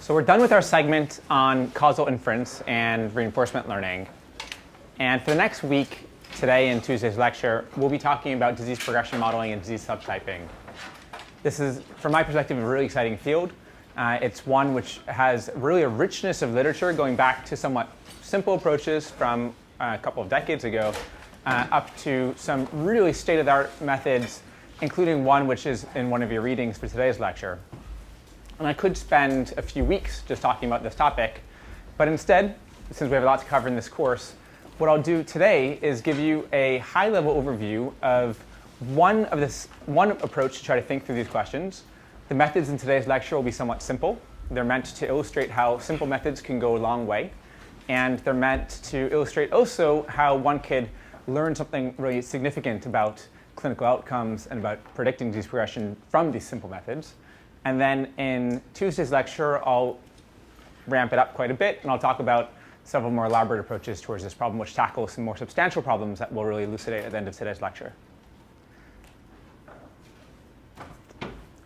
So we're done with our segment on causal inference and reinforcement learning. And for the next week, today and Tuesday's lecture, we'll be talking about disease progression modeling and disease subtyping. This is, from my perspective, a really exciting field. It's one which has really a richness of literature going back to somewhat simple approaches from a couple of decades ago up to some really state-of-the-art methods, including one which is in one of your readings for today's lecture. And I could spend a few weeks just talking about this topic, but instead, since we have a lot to cover in this course, what I'll do today is give you a high-level overview of one approach to try to think through these questions. The methods in today's lecture will be somewhat simple. They're meant to illustrate how simple methods can go a long way, and they're meant to illustrate also how one could learn something really significant about clinical outcomes and about predicting disease progression from these simple methods. And then in Tuesday's lecture, I'll ramp it up quite a bit, and I'll talk about several more elaborate approaches towards this problem, which tackle some more substantial problems that we'll really elucidate at the end of today's lecture.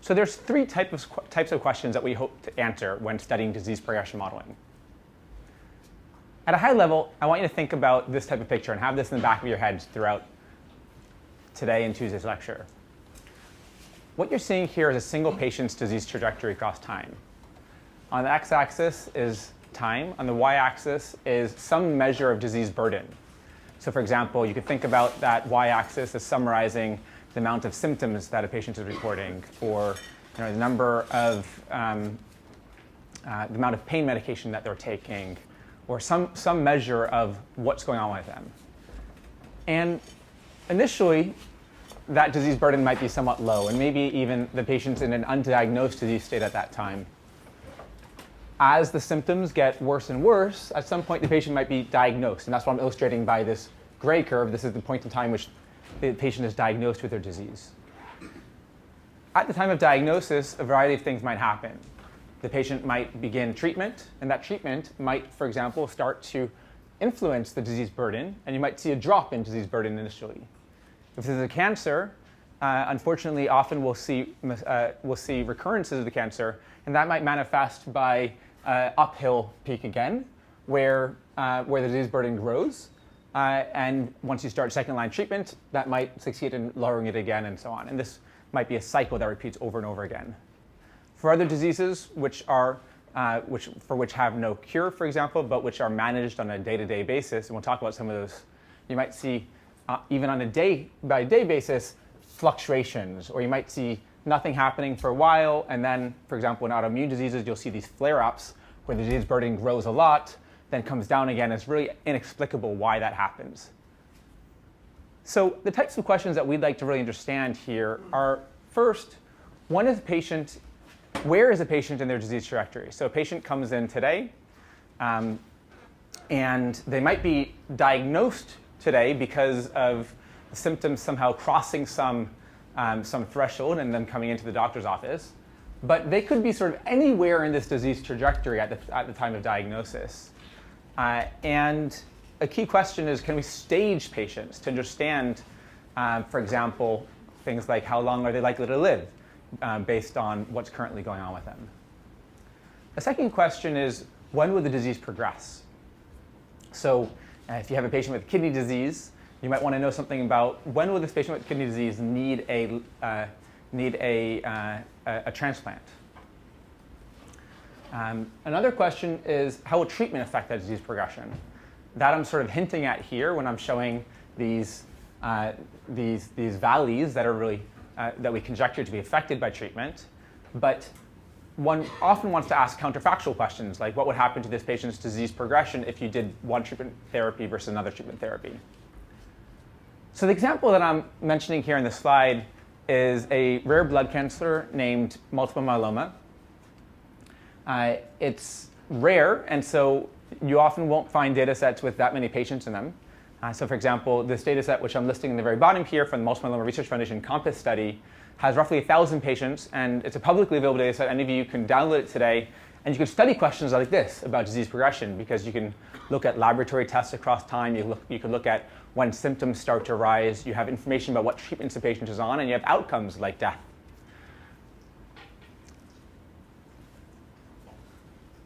So there's three types of questions that we hope to answer when studying disease progression modeling. At a high level, I want you to think about this type of picture and have this in the back of your heads throughout today and Tuesday's lecture. What you're seeing here is a single patient's disease trajectory across time. On the x-axis is time. On the y-axis is some measure of disease burden. So for example, you could think about that y-axis as summarizing the amount of symptoms that a patient is reporting, or the number of the amount of pain medication that they're taking, or some measure of what's going on with them. And initially, that disease burden might be somewhat low, and maybe even the patient's in an undiagnosed disease state at that time. As the symptoms get worse and worse, at some point the patient might be diagnosed, and that's what I'm illustrating by this gray curve. This is the point in time which the patient is diagnosed with their disease. At the time of diagnosis, a variety of things might happen. The patient might begin treatment, and that treatment might, for example, start to influence the disease burden, and you might see a drop in disease burden initially. If this is a cancer, unfortunately, often we'll see recurrences of the cancer, and that might manifest by uphill peak again, where the disease burden grows. And once you start second-line treatment, that might succeed in lowering it again, and so on. And this might be a cycle that repeats over and over again. For other diseases which have no cure, for example, but which are managed on a day-to-day basis, and we'll talk about some of those, you might see even on a day-by-day basis, fluctuations, or you might see nothing happening for a while, and then, for example, in autoimmune diseases, you'll see these flare-ups where the disease burden grows a lot, then comes down again. It's really inexplicable why that happens. So the types of questions that we'd like to really understand here are, first, where is a patient in their disease trajectory? So a patient comes in today, and they might be diagnosed today because of the symptoms somehow crossing some threshold and then coming into the doctor's office. But they could be sort of anywhere in this disease trajectory at the time of diagnosis. And a key question is, can we stage patients to understand, for example, things like how long are they likely to live based on what's currently going on with them? The second question is, when will the disease progress? So if you have a patient with kidney disease, you might want to know something about when will this patient with kidney disease need a transplant. Another question is, how will treatment affect that disease progression? That I'm sort of hinting at here when I'm showing these valleys that are really that we conjecture to be affected by treatment. But one often wants to ask counterfactual questions, like what would happen to this patient's disease progression if you did one treatment therapy versus another treatment therapy? So the example that I'm mentioning here in this slide is a rare blood cancer named multiple myeloma. It's rare, and so you often won't find data sets with that many patients in them. So for example, this data set, which I'm listing in the very bottom here from the Multiple Myeloma Research Foundation COMPASS study, has roughly 1,000 patients, and it's a publicly available data set. Any of you can download it today, and you can study questions like this about disease progression, because you can look at laboratory tests across time. You can look at when symptoms start to rise. You have information about what treatments the patient is on, and you have outcomes like death.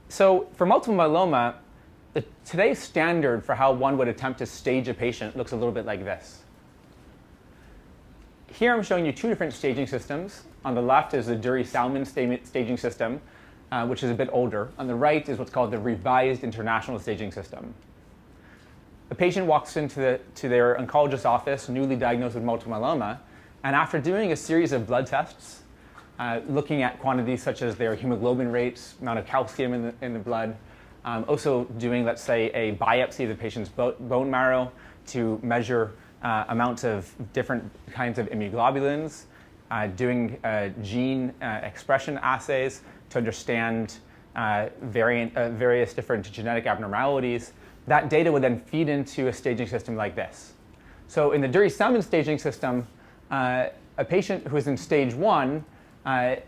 So for multiple myeloma, today's standard for how one would attempt to stage a patient looks a little bit like this. Here I'm showing you two different staging systems. On the left is the Dury-Salmon staging system, which is a bit older. On the right is what's called the Revised International Staging System. A patient walks into their oncologist's office, newly diagnosed with multiple myeloma, and after doing a series of blood tests, looking at quantities such as their hemoglobin rates, amount of calcium in the blood, also doing, let's say, a biopsy of the patient's bone marrow to measure amounts of different kinds of immunoglobulins, doing gene expression assays to understand various different genetic abnormalities. That data would then feed into a staging system like this. So in the Dury-Salmon staging system, a patient who is in stage 1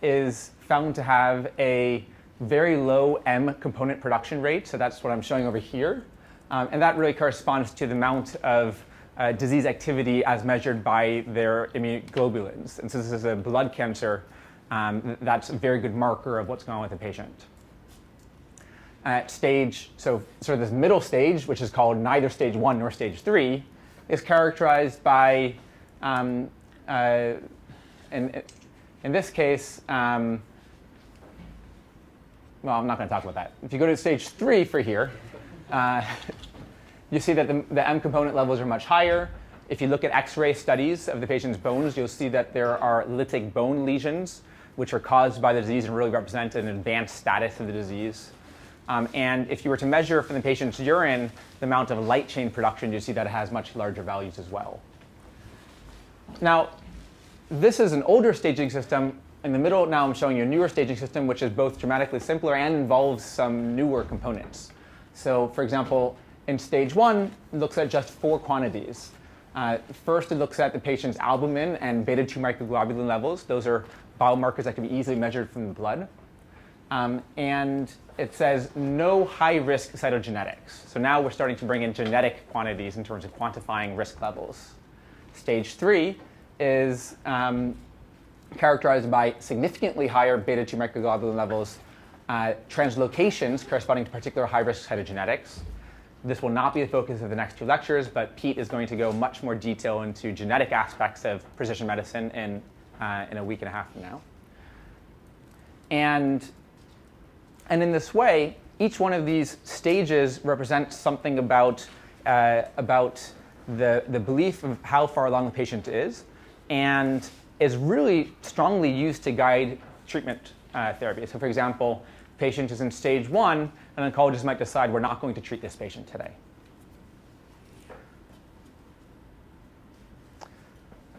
is found to have a very low M component production rate. So that's what I'm showing over here. And that really corresponds to the amount of disease activity as measured by their immunoglobulins. And since this is a blood cancer, that's a very good marker of what's going on with the patient. So sort of this middle stage, which is called neither stage 1 nor stage 3, is characterized by, in this case, well, I'm not going to talk about that. If you go to stage 3 for here, you see that the M component levels are much higher. If you look at X-ray studies of the patient's bones, you'll see that there are lytic bone lesions, which are caused by the disease and really represent an advanced status of the disease. And if you were to measure from the patient's urine the amount of light chain production, you see that it has much larger values as well. Now, this is an older staging system. In the middle, now I'm showing you a newer staging system, which is both dramatically simpler and involves some newer components. So, for example, in stage 1, it looks at just 4 quantities. First, it looks at the patient's albumin and beta-2 microglobulin levels. Those are biomarkers that can be easily measured from the blood. And it says no high-risk cytogenetics. So now we're starting to bring in genetic quantities in terms of quantifying risk levels. Stage 3 is characterized by significantly higher beta-2 microglobulin levels, translocations corresponding to particular high-risk cytogenetics. This will not be the focus of the next 2 lectures, but Pete is going to go much more detail into genetic aspects of precision medicine in a week and a half from now. And in this way, each one of these stages represents something about the belief of how far along the patient is, and is really strongly used to guide treatment therapy. So for example, patient is in stage 1, an oncologist might decide we're not going to treat this patient today.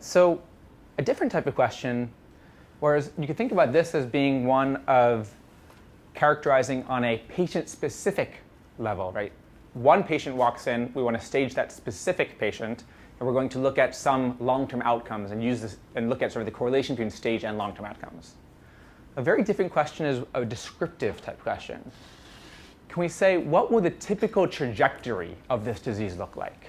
So a different type of question, whereas you could think about this as being one of characterizing on a patient-specific level, right? One patient walks in, we want to stage that specific patient, and we're going to look at some long-term outcomes and use this and look at sort of the correlation between stage and long-term outcomes. A very different question is a descriptive type question. Can we say, what will the typical trajectory of this disease look like?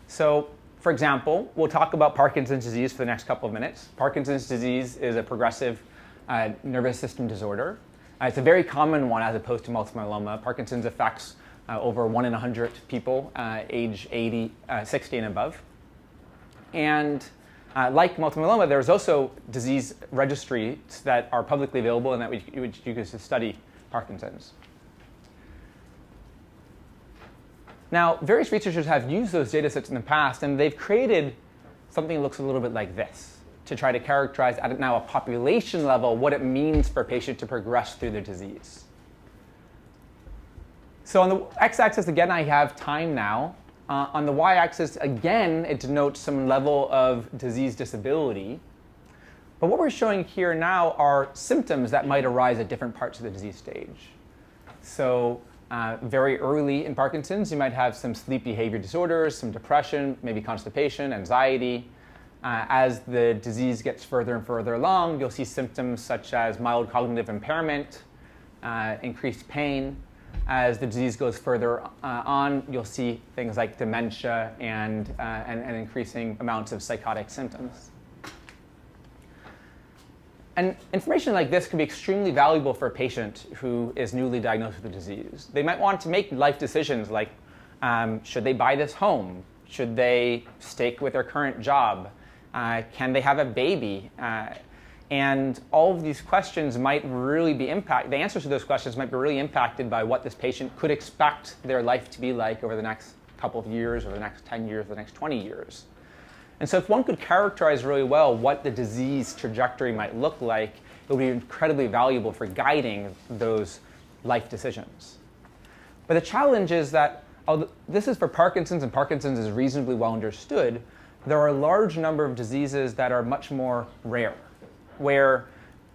So, for example, we'll talk about Parkinson's disease for the next couple of minutes. Parkinson's disease is a progressive nervous system disorder. It's a very common one as opposed to multiple myeloma. Parkinson's affects over 1 in 100 people, age 60 and above. And like multiple myeloma, there's also disease registries that are publicly available and that you can study Parkinson's. Now, various researchers have used those data sets in the past, and they've created something that looks a little bit like this to try to characterize at now a population level what it means for a patient to progress through their disease. So on the x-axis, again, I have time now. On the y-axis, again, it denotes some level of disease disability. But what we're showing here now are symptoms that might arise at different parts of the disease stage. So very early in Parkinson's, you might have some sleep behavior disorders, some depression, maybe constipation, anxiety. As the disease gets further and further along, you'll see symptoms such as mild cognitive impairment, increased pain. As the disease goes further on, you'll see things like dementia and increasing amounts of psychotic symptoms. And information like this can be extremely valuable for a patient who is newly diagnosed with a disease. They might want to make life decisions like, should they buy this home? Should they stick with their current job? Can they have a baby? And all of these questions might really be the answers to those questions might be really impacted by what this patient could expect their life to be like over the next couple of years, or the next 10 years, or the next 20 years. And so if one could characterize really well what the disease trajectory might look like, it would be incredibly valuable for guiding those life decisions. But the challenge is that, this is for Parkinson's, and Parkinson's is reasonably well understood, there are a large number of diseases that are much more rare, where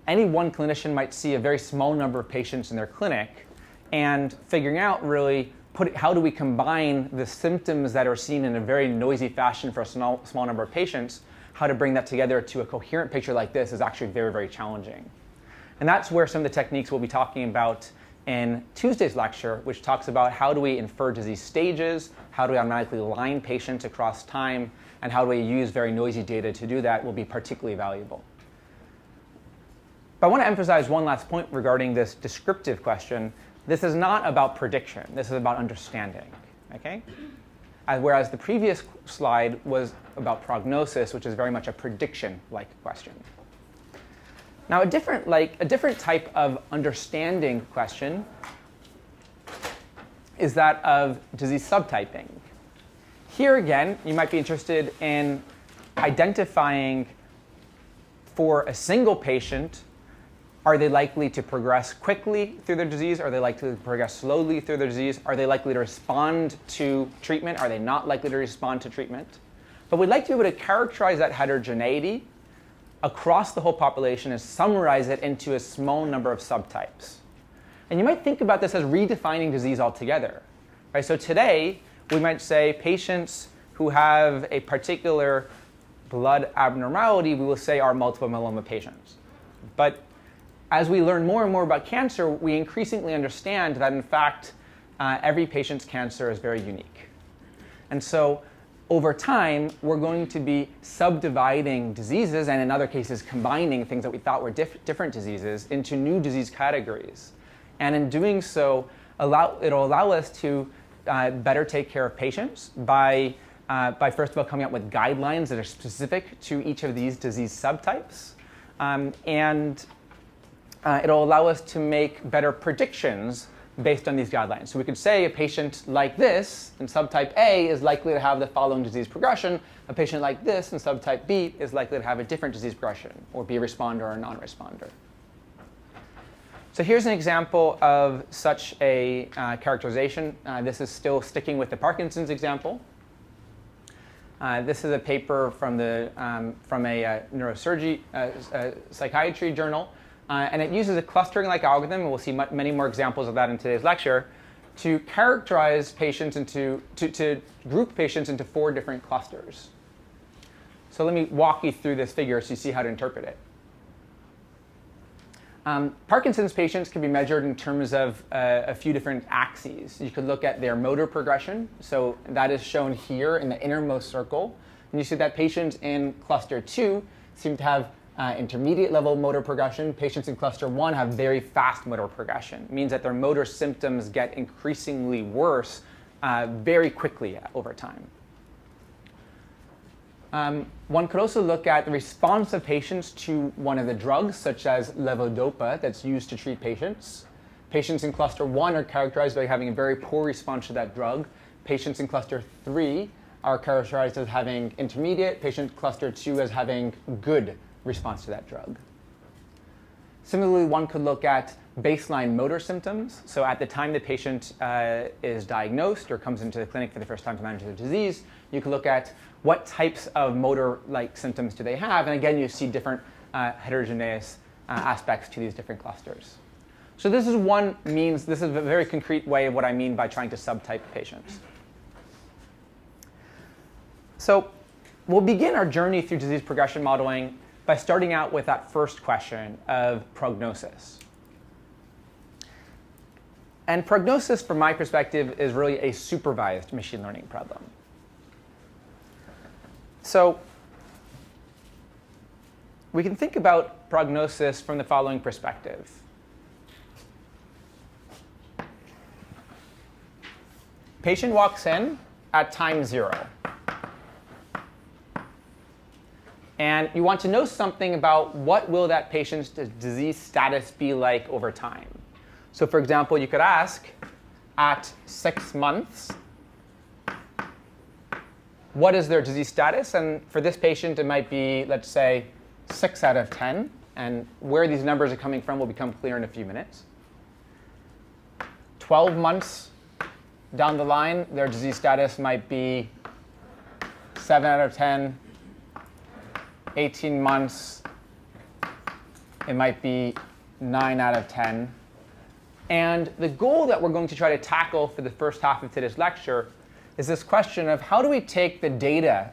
any one clinician might see a very small number of patients in their clinic, and figuring out really how do we combine the symptoms that are seen in a very noisy fashion for a small number of patients, how to bring that together to a coherent picture like this is actually very, very challenging. And that's where some of the techniques we'll be talking about in Tuesday's lecture, which talks about how do we infer disease stages, how do we automatically line patients across time, and how do we use very noisy data to do that, will be particularly valuable. But I want to emphasize one last point regarding this descriptive question. This is not about prediction. This is about understanding. Okay? Whereas the previous slide was about prognosis, which is very much a prediction-like question. Now, a different type of understanding question is that of disease subtyping. Here again, you might be interested in identifying for a single patient, are they likely to progress quickly through their disease? Are they likely to progress slowly through their disease? Are they likely to respond to treatment? Are they not likely to respond to treatment? But we'd like to be able to characterize that heterogeneity across the whole population and summarize it into a small number of subtypes. And you might think about this as redefining disease altogether. Right? So today, we might say patients who have a particular blood abnormality, we will say are multiple myeloma patients. But as we learn more and more about cancer, we increasingly understand that, in fact, every patient's cancer is very unique. And so over time, we're going to be subdividing diseases, and in other cases, combining things that we thought were different diseases into new disease categories. And in doing so, it'll allow us to better take care of patients by first of all coming up with guidelines that are specific to each of these disease subtypes. It'll allow us to make better predictions based on these guidelines. So we could say a patient like this in subtype A is likely to have the following disease progression. A patient like this in subtype B is likely to have a different disease progression, or be a responder or a non-responder. So here's an example of such a characterization. This is still sticking with the Parkinson's example. This is a paper from a neurosurgery psychiatry journal. And it uses a clustering-like algorithm, and we'll see many more examples of that in today's lecture, to characterize patients to group patients into 4 different clusters. So let me walk you through this figure so you see how to interpret it. Parkinson's patients can be measured in terms of a few different axes. You could look at their motor progression. So that is shown here in the innermost circle. And you see that patients in cluster 2 seem to have intermediate level motor progression. Patients in cluster 1 have very fast motor progression. It means that their motor symptoms get increasingly worse very quickly over time. One could also look at the response of patients to one of the drugs, such as levodopa, that's used to treat patients. Patients in cluster 1 are characterized by having a very poor response to that drug. Patients in cluster 3 are characterized as having intermediate. Patient cluster 2 as having good response to that drug. Similarly, one could look at baseline motor symptoms. So at the time the patient is diagnosed or comes into the clinic for the first time to manage their disease, you can look at what types of motor-like symptoms do they have. And again, you see different heterogeneous aspects to these different clusters. So this is a very concrete way of what I mean by trying to subtype patients. So we'll begin our journey through disease progression modeling by starting out with that first question of prognosis. And prognosis, from my perspective, is really a supervised machine learning problem. So we can think about prognosis from the following perspective. Patient walks in at time 0. And you want to know something about what will that patient's disease status be like over time. So for example, you could ask, at 6 months, what is their disease status? And for this patient, it might be, let's say, 6 out of 10. And where these numbers are coming from will become clear in a few minutes. 12 months down the line, their disease status might be 7 out of 10. 18 months, it might be 9 out of 10. And the goal that we're going to try to tackle for the first half of today's lecture is this question of how do we take the data,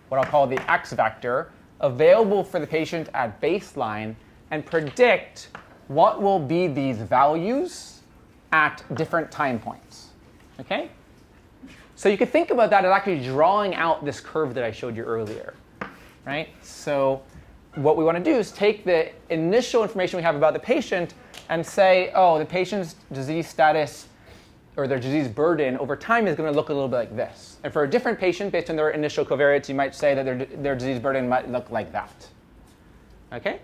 what I'll call the X vector, available for the patient at baseline and predict what will be these values at different time points. Okay? So you could think about that as actually drawing out this curve that I showed you earlier. Right? So what we want to do is take the initial information we have about the patient and say, oh, the patient's disease status or their disease burden over time is going to look a little bit like this. And for a different patient, based on their initial covariates, you might say that their disease burden might look like that. Okay?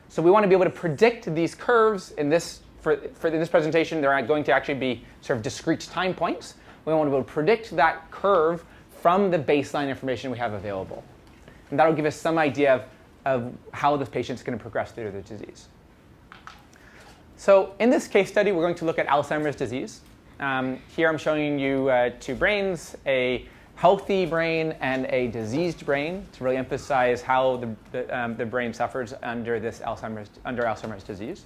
So we want to be able to predict these curves in this, for this presentation. They're going to actually be sort of discrete time points. We want to be able to predict that curve from the baseline information we have available. And that'll give us some idea of how this patient's going to progress through the disease. So in this case study, we're going to look at Alzheimer's disease. Here I'm showing you 2 brains, a healthy brain and a diseased brain, to really emphasize how the brain suffers under Alzheimer's disease.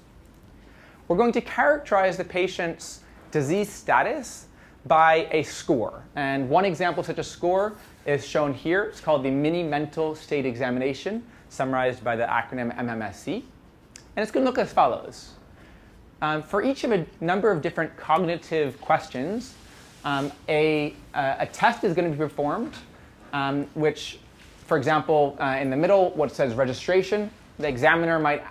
We're going to characterize the patient's disease status by a score. And one example of such a score is shown here. It's called the Mini Mental State Examination, summarized by the acronym MMSE. And it's going to look as follows. For each of a number of different cognitive questions, a test is going to be performed, which, for example, in the middle, what says registration, the examiner might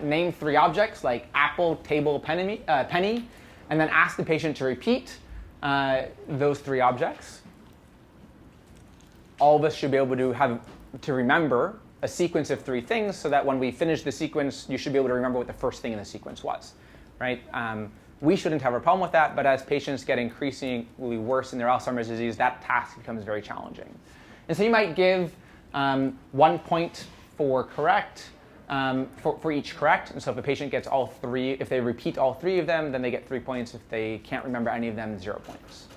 name 3 objects like apple, table, penny, and then ask the patient to repeat those 3 objects. All of us should be able to remember a sequence of 3 things so that when we finish the sequence, you should be able to remember what the first thing in the sequence was. Right? We shouldn't have a problem with that, but as patients get increasingly worse in their Alzheimer's disease, that task becomes very challenging. And so you might give 1 point for correct, for each correct. And so if a patient gets all 3, if they repeat all 3 of them, then they get 3 points. If they can't remember any of them, 0 points.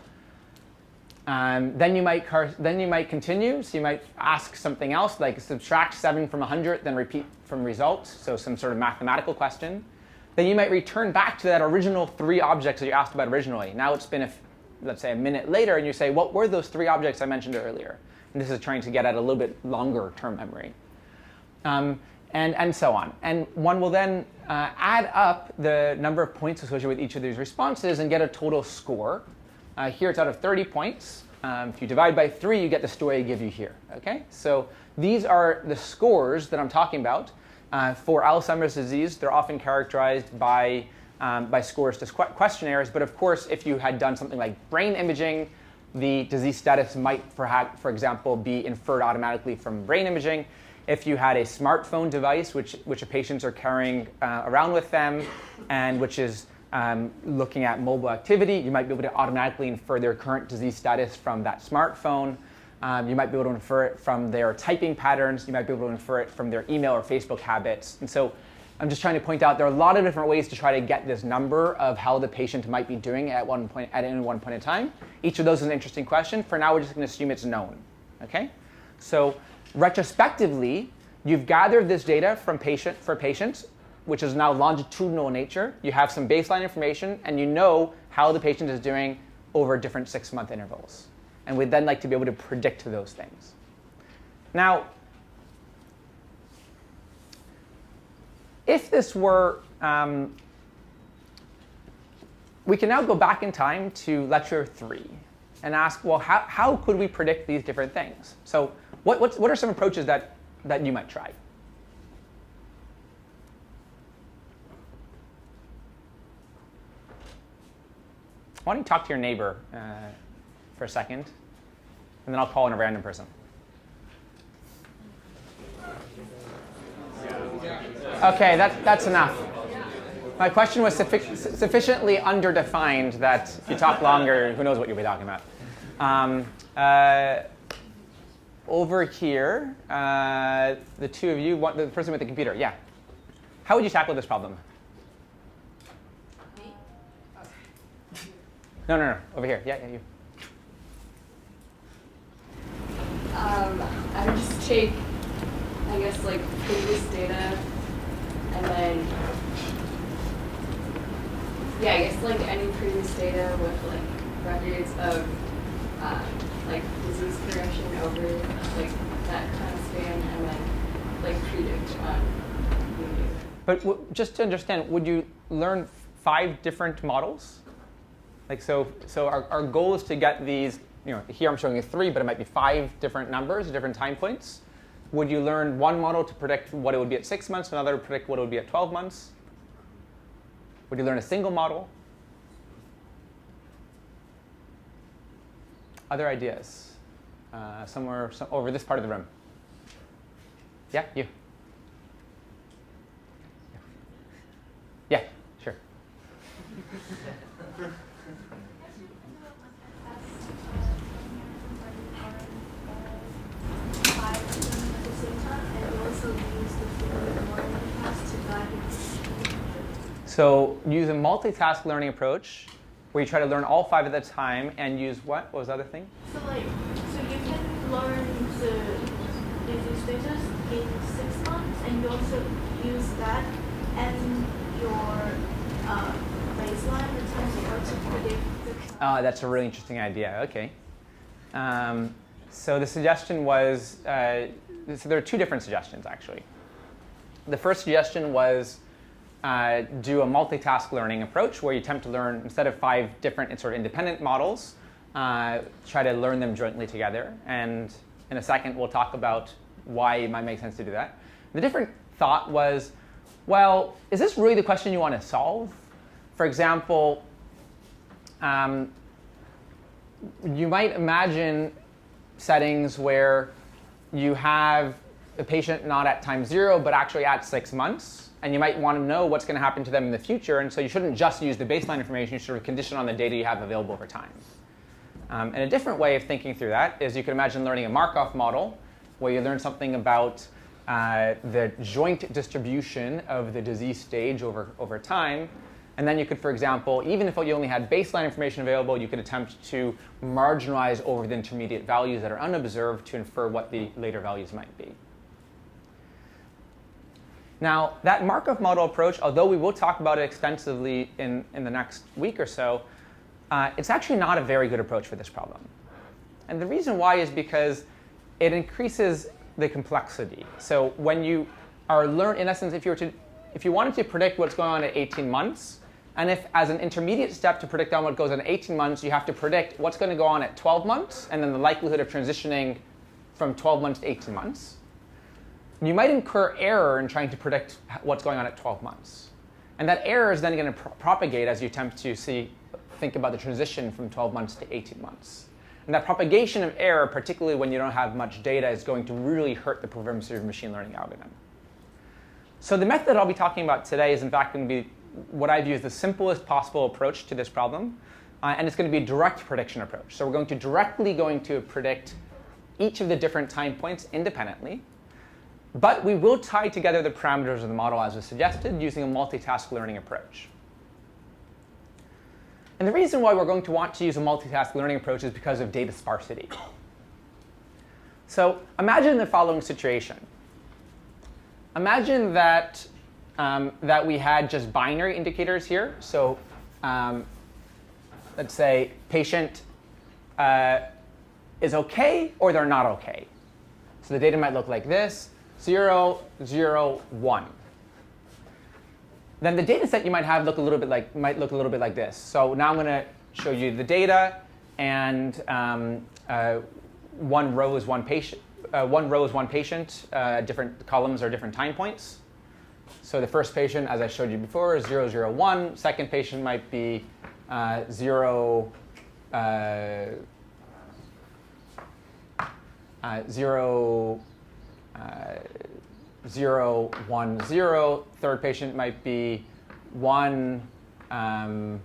Then you might continue. So you might ask something else, like subtract 7 from 100, then repeat from results. So some sort of mathematical question. Then you might return back to that original 3 objects that you asked about originally. Now it's been, let's say, a minute later, and you say, what were those 3 objects I mentioned earlier? And this is trying to get at a little bit longer term memory. And so on. And one will then add up the number of points associated with each of these responses and get a total score. Here it's out of 30 points. If you divide by 3, you get the score I give you here. Okay? So these are the scores that I'm talking about. For Alzheimer's disease, they're often characterized by scores to questionnaires. But of course, if you had done something like brain imaging, the disease status might, for example, be inferred automatically from brain imaging. If you had a smartphone device, which patients are carrying around with them, and which is looking at mobile activity, you might be able to automatically infer their current disease status from that smartphone. You might be able to infer it from their typing patterns. You might be able to infer it from their email or Facebook habits. And so I'm just trying to point out there are a lot of different ways to try to get this number of how the patient might be doing at any one point in time. Each of those is an interesting question. For now, we're just going to assume it's known. Okay? So retrospectively, you've gathered this data for patients, which is now longitudinal in nature. You have some baseline information, and you know how the patient is doing over different 6-month intervals. And we'd then like to be able to predict those things. Now, if this were, we can now go back in time to lecture 3 and ask, well, how could we predict these different things? So what are some approaches that you might try? Why don't you talk to your neighbor for a second, and then I'll call in a random person. OK, that's enough. My question was sufficiently underdefined that if you talk longer, who knows what you'll be talking about. Over here, the two of you, the person with the computer, yeah. How would you tackle this problem? Me? No, over here. Yeah, you. I would just take, I guess, like previous data, and then, yeah, I guess like any previous data with like records of like disease progression over like that kind of span, and then like predict on new data. But just to understand, would you learn 5 different models? Like so our goal is to get these. Here I'm showing you 3, but it might be 5 different numbers, different time points. Would you learn one model to predict what it would be at 6 months, another to predict what it would be at 12 months? Would you learn a single model? Other ideas? Somewhere over this part of the room. Yeah, you. Yeah, sure. So use a multitask learning approach where you try to learn all 5 at a time and use what? What was the other thing? So you can learn the disease status in 6 months, and you also use that and your baseline in terms of how to predict the. That's a really interesting idea. OK. So the suggestion was, so there are 2 different suggestions, actually. The first suggestion was do a multitask learning approach where you attempt to learn, instead of 5 different sort of independent models, try to learn them jointly together. And in a second, we'll talk about why it might make sense to do that. The different thought was, well, is this really the question you want to solve? For example, you might imagine settings where you have a patient not at time 0, but actually at 6 months. And you might want to know what's going to happen to them in the future. And so you shouldn't just use the baseline information. You should condition on the data you have available over time. And a different way of thinking through that is you can imagine learning a Markov model where you learn something about the joint distribution of the disease stage over time. And then you could, for example, even if you only had baseline information available, you could attempt to marginalize over the intermediate values that are unobserved to infer what the later values might be. Now, that Markov model approach, although we will talk about it extensively in the next week or so, it's actually not a very good approach for this problem. And the reason why is because it increases the complexity. So when you are in essence, if you wanted to predict what's going on at 18 months, and if as an intermediate step to predict on what goes on at 18 months, you have to predict what's going to go on at 12 months, and then the likelihood of transitioning from 12 months to 18 months, you might incur error in trying to predict what's going on at 12 months. And that error is then going to propagate as you attempt to think about the transition from 12 months to 18 months. And that propagation of error, particularly when you don't have much data, is going to really hurt the pervasive machine learning algorithm. So the method I'll be talking about today is in fact going to be what I view as the simplest possible approach to this problem. And it's going to be a direct prediction approach. So we're going to predict each of the different time points independently. But we will tie together the parameters of the model as was suggested using a multitask learning approach. And the reason why we're going to want to use a multitask learning approach is because of data sparsity. So imagine the following situation. Imagine that, that we had just binary indicators here. So let's say patient is OK or they're not OK. So the data might look like this. 0, 0, 1. Then the data set you might have look a little bit like this. So now I'm going to show you the data, and one row is one patient. Different columns are different time points. So the first patient, as I showed you before, is 0, 0, 1. Second patient might be 0, 0, 0, 1, 0. Third patient might be 1, 1,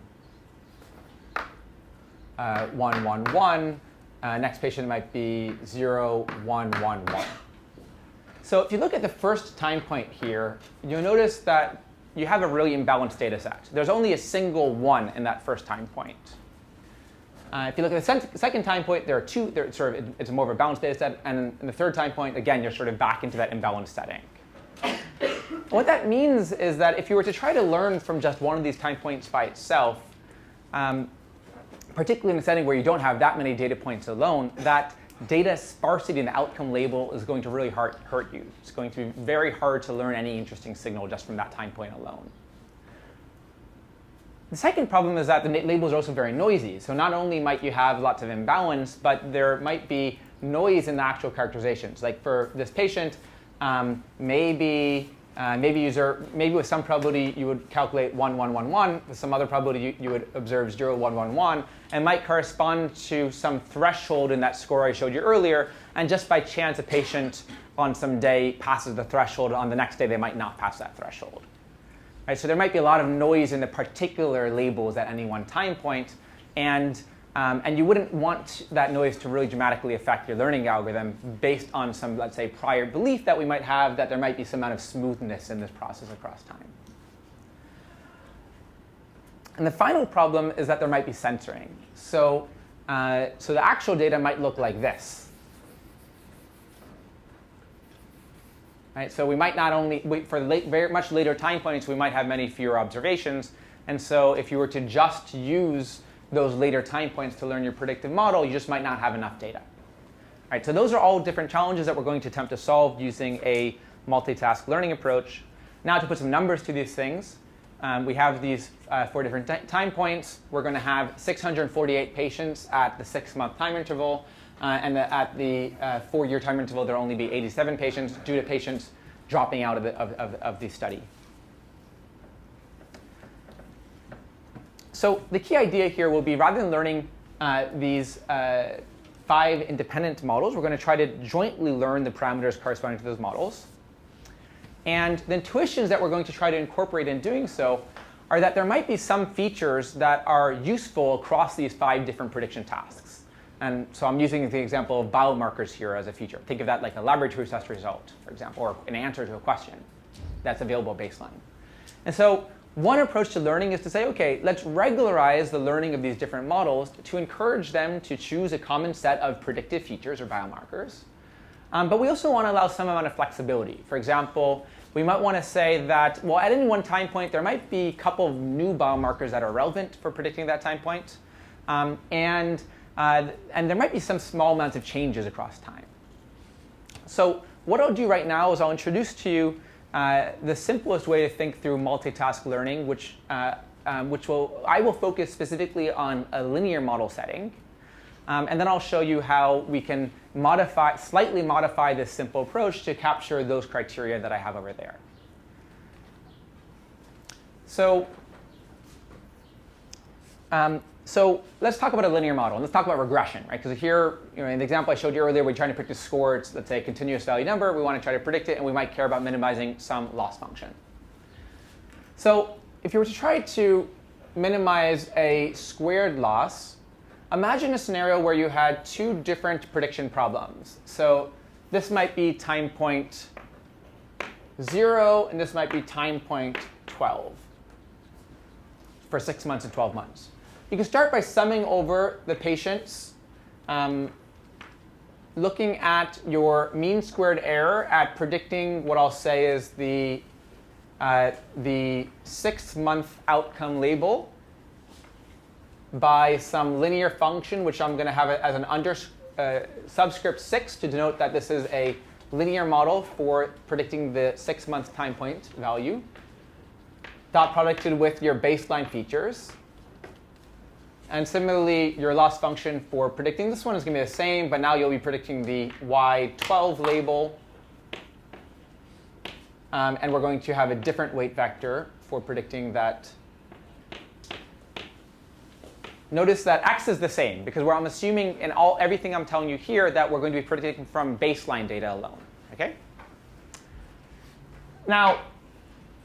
1, 1. Next patient might be 0, 1, 1, 1. So if you look at the first time point here, you'll notice that you have a really imbalanced data set. There's only a single 1 in that first time point. If you look at the second time point, there are 2. It's more of a balanced data set. And in the third time point, again, you're sort of back into that imbalanced setting. What that means is that if you were to try to learn from just one of these time points by itself, particularly in a setting where you don't have that many data points alone, that data sparsity in the outcome label is going to really hurt you. It's going to be very hard to learn any interesting signal just from that time point alone. The second problem is that the labels are also very noisy. So not only might you have lots of imbalance, but there might be noise in the actual characterizations. Like for this patient, maybe with some probability you would calculate 1, 1, 1, 1. With some other probability you would observe 0, 1, 1, 1. And might correspond to some threshold in that score I showed you earlier. And just by chance, a patient on some day passes the threshold. On the next day, they might not pass that threshold. Right, so there might be a lot of noise in the particular labels at any one time point. And you wouldn't want that noise to really dramatically affect your learning algorithm based on some, let's say, prior belief that we might have that there might be some amount of smoothness in this process across time. And the final problem is that there might be censoring. So the actual data might look like this. Right, so we might not only wait for very much later time points, we might have many fewer observations. And so if you were to just use those later time points to learn your predictive model, you just might not have enough data. Right, so those are all different challenges that we're going to attempt to solve using a multitask learning approach. Now to put some numbers to these things, we have these 4 different time points. We're going to have 648 patients at the 6-month time interval. And at the 4-year time interval, there will only be 87 patients due to patients dropping out of the study. So the key idea here will be, rather than learning these 5 independent models, we're going to try to jointly learn the parameters corresponding to those models. And the intuitions that we're going to try to incorporate in doing so are that there might be some features that are useful across these 5 different prediction tasks. And so I'm using the example of biomarkers here as a feature. Think of that like a laboratory test result, for example, or an answer to a question that's available at baseline. And so one approach to learning is to say, OK, let's regularize the learning of these different models to encourage them to choose a common set of predictive features or biomarkers. But we also want to allow some amount of flexibility. For example, we might want to say that, well, at any one time point, there might be a couple of new biomarkers that are relevant for predicting that time point. And there might be some small amounts of changes across time. So what I'll do right now is I'll introduce to you the simplest way to think through multitask learning, which I will focus specifically on a linear model setting. And then I'll show you how we can slightly modify this simple approach to capture those criteria that I have over there. So let's talk about a linear model. And let's talk about regression, right? Because here, in the example I showed you earlier, we're trying to predict a score. It's, let's say, a continuous value number. We want to try to predict it, and we might care about minimizing some loss function. So if you were to try to minimize a squared loss, imagine a scenario where you had 2 different prediction problems. So this might be time point 0, and this might be time point 12 for 6 months and 12 months. You can start by summing over the patients, looking at your mean squared error at predicting what I'll say is the 6-month outcome label by some linear function, which I'm going to have as an subscript 6 to denote that this is a linear model for predicting the 6-month time point value, dot producted with your baseline features. And similarly, your loss function for predicting this one is going to be the same, but now you'll be predicting the Y12 label. And we're going to have a different weight vector for predicting that notice that x is the same, because I'm assuming in everything I'm telling you here that we're going to be predicting from baseline data alone. Okay? Now,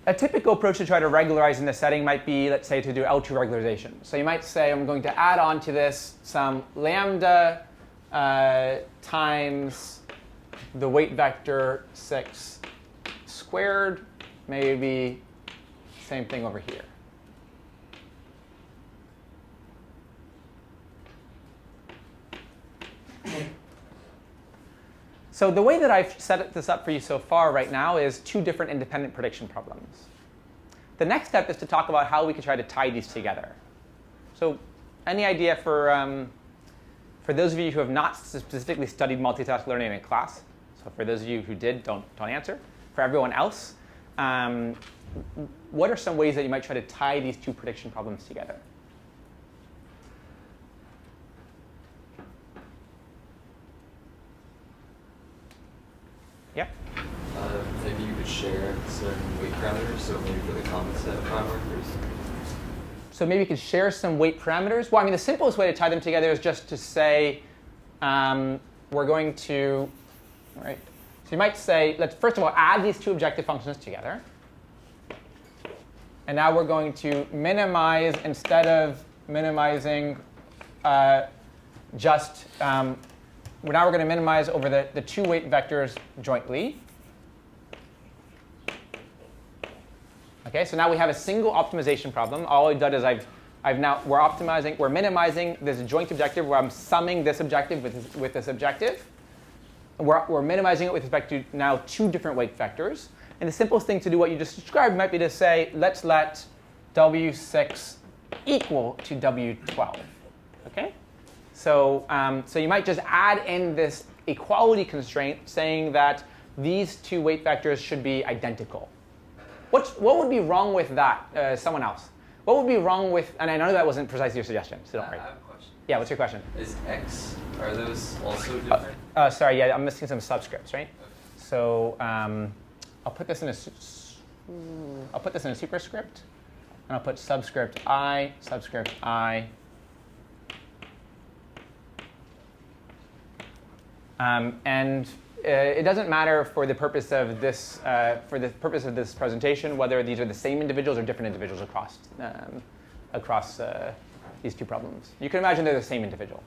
a typical approach to try to regularize in this setting might be, let's say, to do L2 regularization. So you might say, I'm going to add on to this some lambda times the weight vector 6 squared, maybe same thing over here. So the way that I've set this up for you so far right now is 2 different independent prediction problems. The next step is to talk about how we could try to tie these together. So any idea for those of you who have not specifically studied multitask learning in class? So for those of you who did, don't answer. For everyone else, what are some ways that you might try to tie these 2 prediction problems together? Yeah? Maybe you could share some weight parameters, so maybe for the common set of prime markers. So maybe you could share some weight parameters. Well, I mean, the simplest way to tie them together is just to say we're going to, all right. So you might say, let's first of all add these 2 objective functions together. And now we're going to minimize, instead of minimizing now we're going to minimize over the 2 weight vectors jointly. Okay, so now we have a single optimization problem. All I've done is we're minimizing this joint objective where I'm summing this objective with this objective. We're minimizing it with respect to now 2 different weight vectors. And the simplest thing to do what you just described might be to say, let's let W6 equal to W12. Okay? So you might just add in this equality constraint saying that these 2 weight vectors should be identical. What would be wrong with that? Someone else. What would be wrong with, and I know that wasn't precisely your suggestion, so don't worry. I have a question. Yeah, what's your question? Is X, are those also different? Sorry, yeah, I'm missing some subscripts, right? Okay. So I'll put this in a superscript, and I'll put subscript I. It doesn't matter for the purpose of this presentation whether these are the same individuals or different individuals across these 2 problems. You can imagine they're the same individual.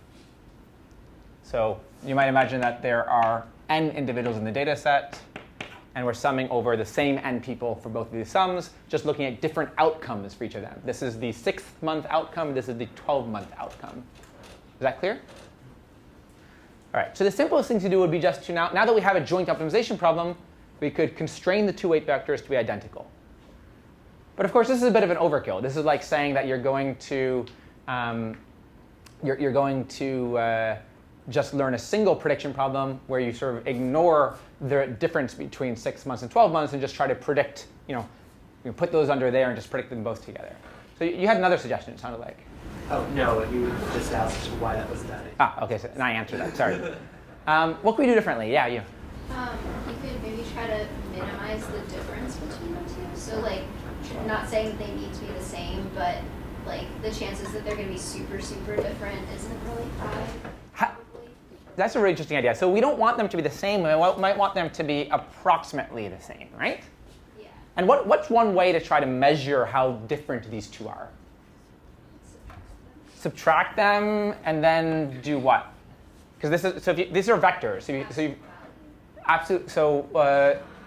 So you might imagine that there are n individuals in the data set, and we're summing over the same n people for both of these sums, just looking at different outcomes for each of them. This is the 6th-month outcome. This is the 12-month outcome. Is that clear? All right, so the simplest thing to do would be just to now that we have a joint optimization problem, we could constrain the 2 weight vectors to be identical. But of course, this is a bit of an overkill. This is like saying that you're going to just learn a single prediction problem where you sort of ignore the difference between 6 months and 12 months and just try to predict, you put those under there and just predict them both together. So you had another suggestion, it sounded like. Oh, no, you just asked why that was done. OK, so, and I answered that, sorry. What can we do differently? Yeah, you. You could maybe try to minimize the difference between the 2. So, like, not saying that they need to be the same, but, like, the chances that they're going to be super, super different isn't really high. That's a really interesting idea. So we don't want them to be the same. We might want them to be approximately the same, right? Yeah. And what's one way to try to measure how different these 2 are? Subtract them and then do what? Because these are vectors.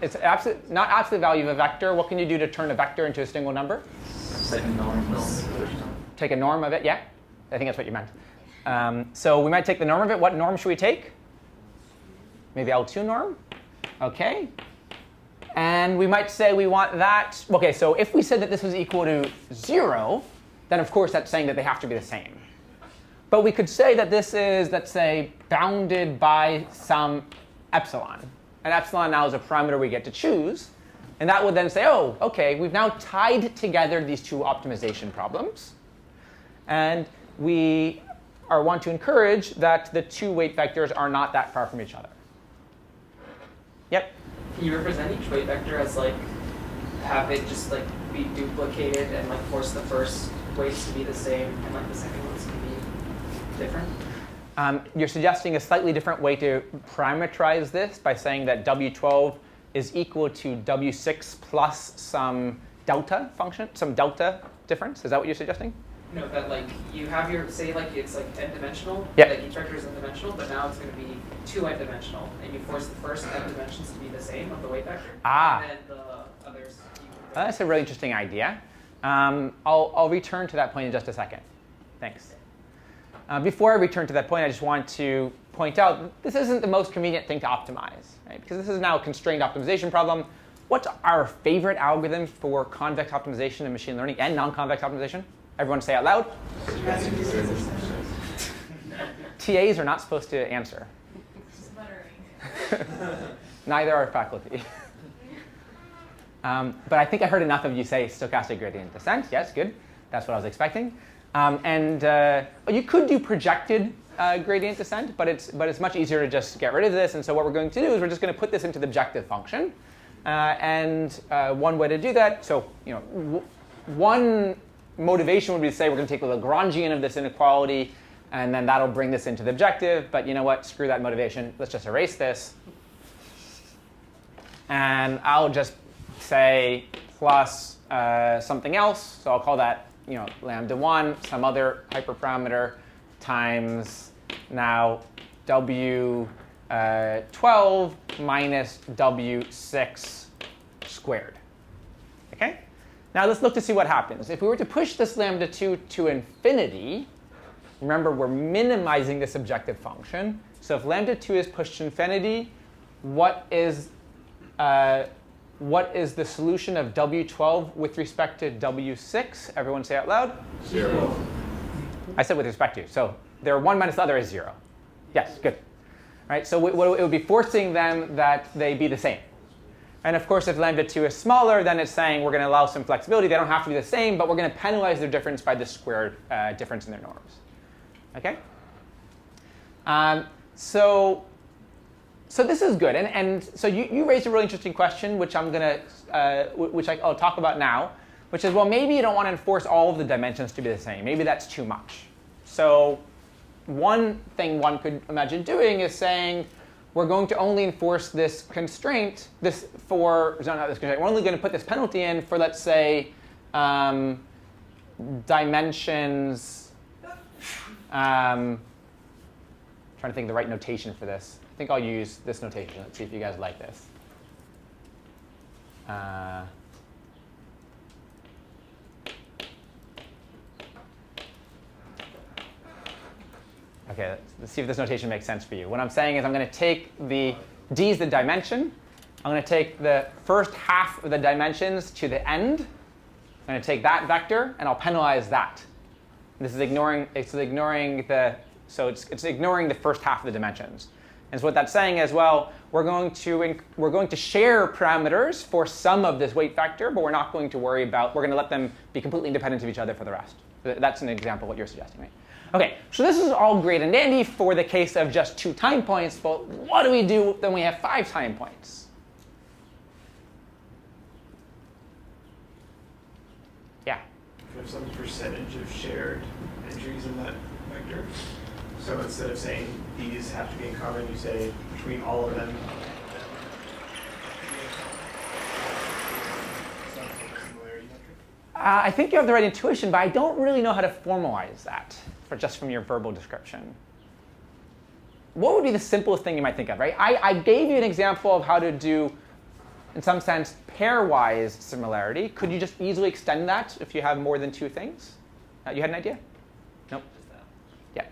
It's not absolute value of a vector. What can you do to turn a vector into a single number? Take a norm. Take a norm of it. Yeah, I think that's what you meant. So we might take the norm of it. What norm should we take? Maybe L2 norm. OK. And we might say we want that. OK, so if we said that this was equal to 0, then of course that's saying that they have to be the same. But we could say that this is, let's say, bounded by some epsilon. And epsilon now is a parameter we get to choose. And that would then say, oh, OK, we've now tied together these 2 optimization problems. And we want to encourage that the 2 weight vectors are not that far from each other. Yep? Can you represent each weight vector as, like, have it just, like, be duplicated and, like, force the first weights to be the same and like the second ones to be different? You're suggesting a slightly different way to parameterize this by saying that W12 is equal to W6 plus some delta function, some delta difference. Is that what you're suggesting? No, that like you have your, say like it's like n-dimensional, Yep. like each vector is n-dimensional, but now it's going to be 2 n-dimensional, and you force the first n dimensions to be the same of the weight vector, Ah. and then the others. That's a really interesting idea. I'll return to that point in just a second. Thanks. Before I return to that point, I just want to point out that this isn't the most convenient thing to optimize, right? Because this is now a constrained optimization problem. What's our favorite algorithm for convex optimization in machine learning and non-convex optimization? Everyone say out loud. TAs are not supposed to answer. Neither are faculty. But I think I heard enough of you say stochastic gradient descent. Yes, good. That's what I was expecting. You could do projected gradient descent, but it's much easier to just get rid of this. And so what we're going to do is we're just going to put this into the objective function. One way to do that, so one motivation would be to say we're going to take the Lagrangian of this inequality, and then that'll bring this into the objective. But you know what? Screw that motivation. Let's just erase this. And I'll just say plus something else. So I'll call that lambda 1, some other hyperparameter, times now W12 minus W6 squared. OK? Now let's look to see what happens. If we were to push this lambda 2 to infinity, remember we're minimizing this objective function. So if lambda 2 is pushed to infinity, what is the solution of W12 with respect to W6? Everyone say out loud. 0. I said with respect to. So there are 1 minus the other is 0. Yes, good. Right, so it would be forcing them that they be the same. And of course, if lambda 2 is smaller, then it's saying we're going to allow some flexibility. They don't have to be the same, but we're going to penalize their difference by the squared difference in their norms. OK? So this is good. And so you raised a really interesting question, which I'll talk about now, which is, well, maybe you don't want to enforce all of the dimensions to be the same. Maybe that's too much. So one thing one could imagine doing is saying, we're going to only enforce this constraint, we're only going to put this penalty in for, let's say, dimensions. Trying to think of the right notation for this. I think I'll use this notation. Let's see if you guys like this. OK, let's see if this notation makes sense for you. What I'm saying is I'm going to take d is the dimension. I'm going to take the first half of the dimensions to the end. I'm going to take that vector, and I'll penalize that. This is ignoring the first half of the dimensions. And so what that's saying is, well, we're going to share parameters for some of this weight vector, but we're not going to worry about, we're going to let them be completely independent of each other for the rest. That's an example of what you're suggesting, right? OK, so this is all great and dandy for the case of just 2 time points, but what do we do when we have 5 time points? Yeah? You have some percentage of shared entries in that vector. So instead of saying these have to be in common, you say between all of them. I think you have the right intuition, but I don't really know how to formalize that just from your verbal description. What would be the simplest thing you might think of, right? I gave you an example of how to do, in some sense, pairwise similarity. Could you just easily extend that if you have more than 2 things? You had an idea? Nope. Yeah.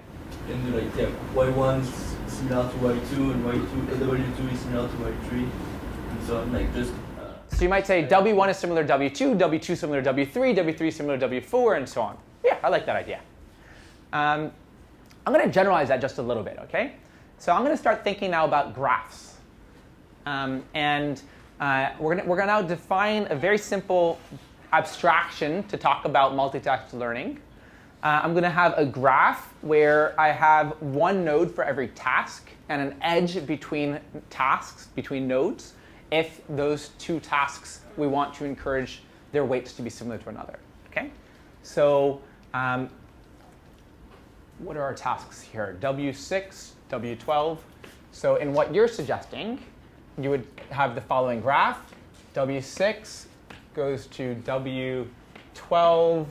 And like, yeah, y1 is similar to y2, and w2 is similar to y3, and so on. Like just. So you might say w1 is similar to w2, w2 similar to w3, w3 similar to w4, and so on. Yeah, I like that idea. I'm going to generalize that just a little bit, OK? So I'm going to start thinking now about graphs. We're going to now define a very simple abstraction to talk about multitask learning. I'm going to have a graph where I have 1 node for every task and an edge between tasks, between nodes, if those 2 tasks we want to encourage their weights to be similar to another. Okay? So What are our tasks here? W6, W12. So in what you're suggesting, you would have the following graph. W6 goes to W12,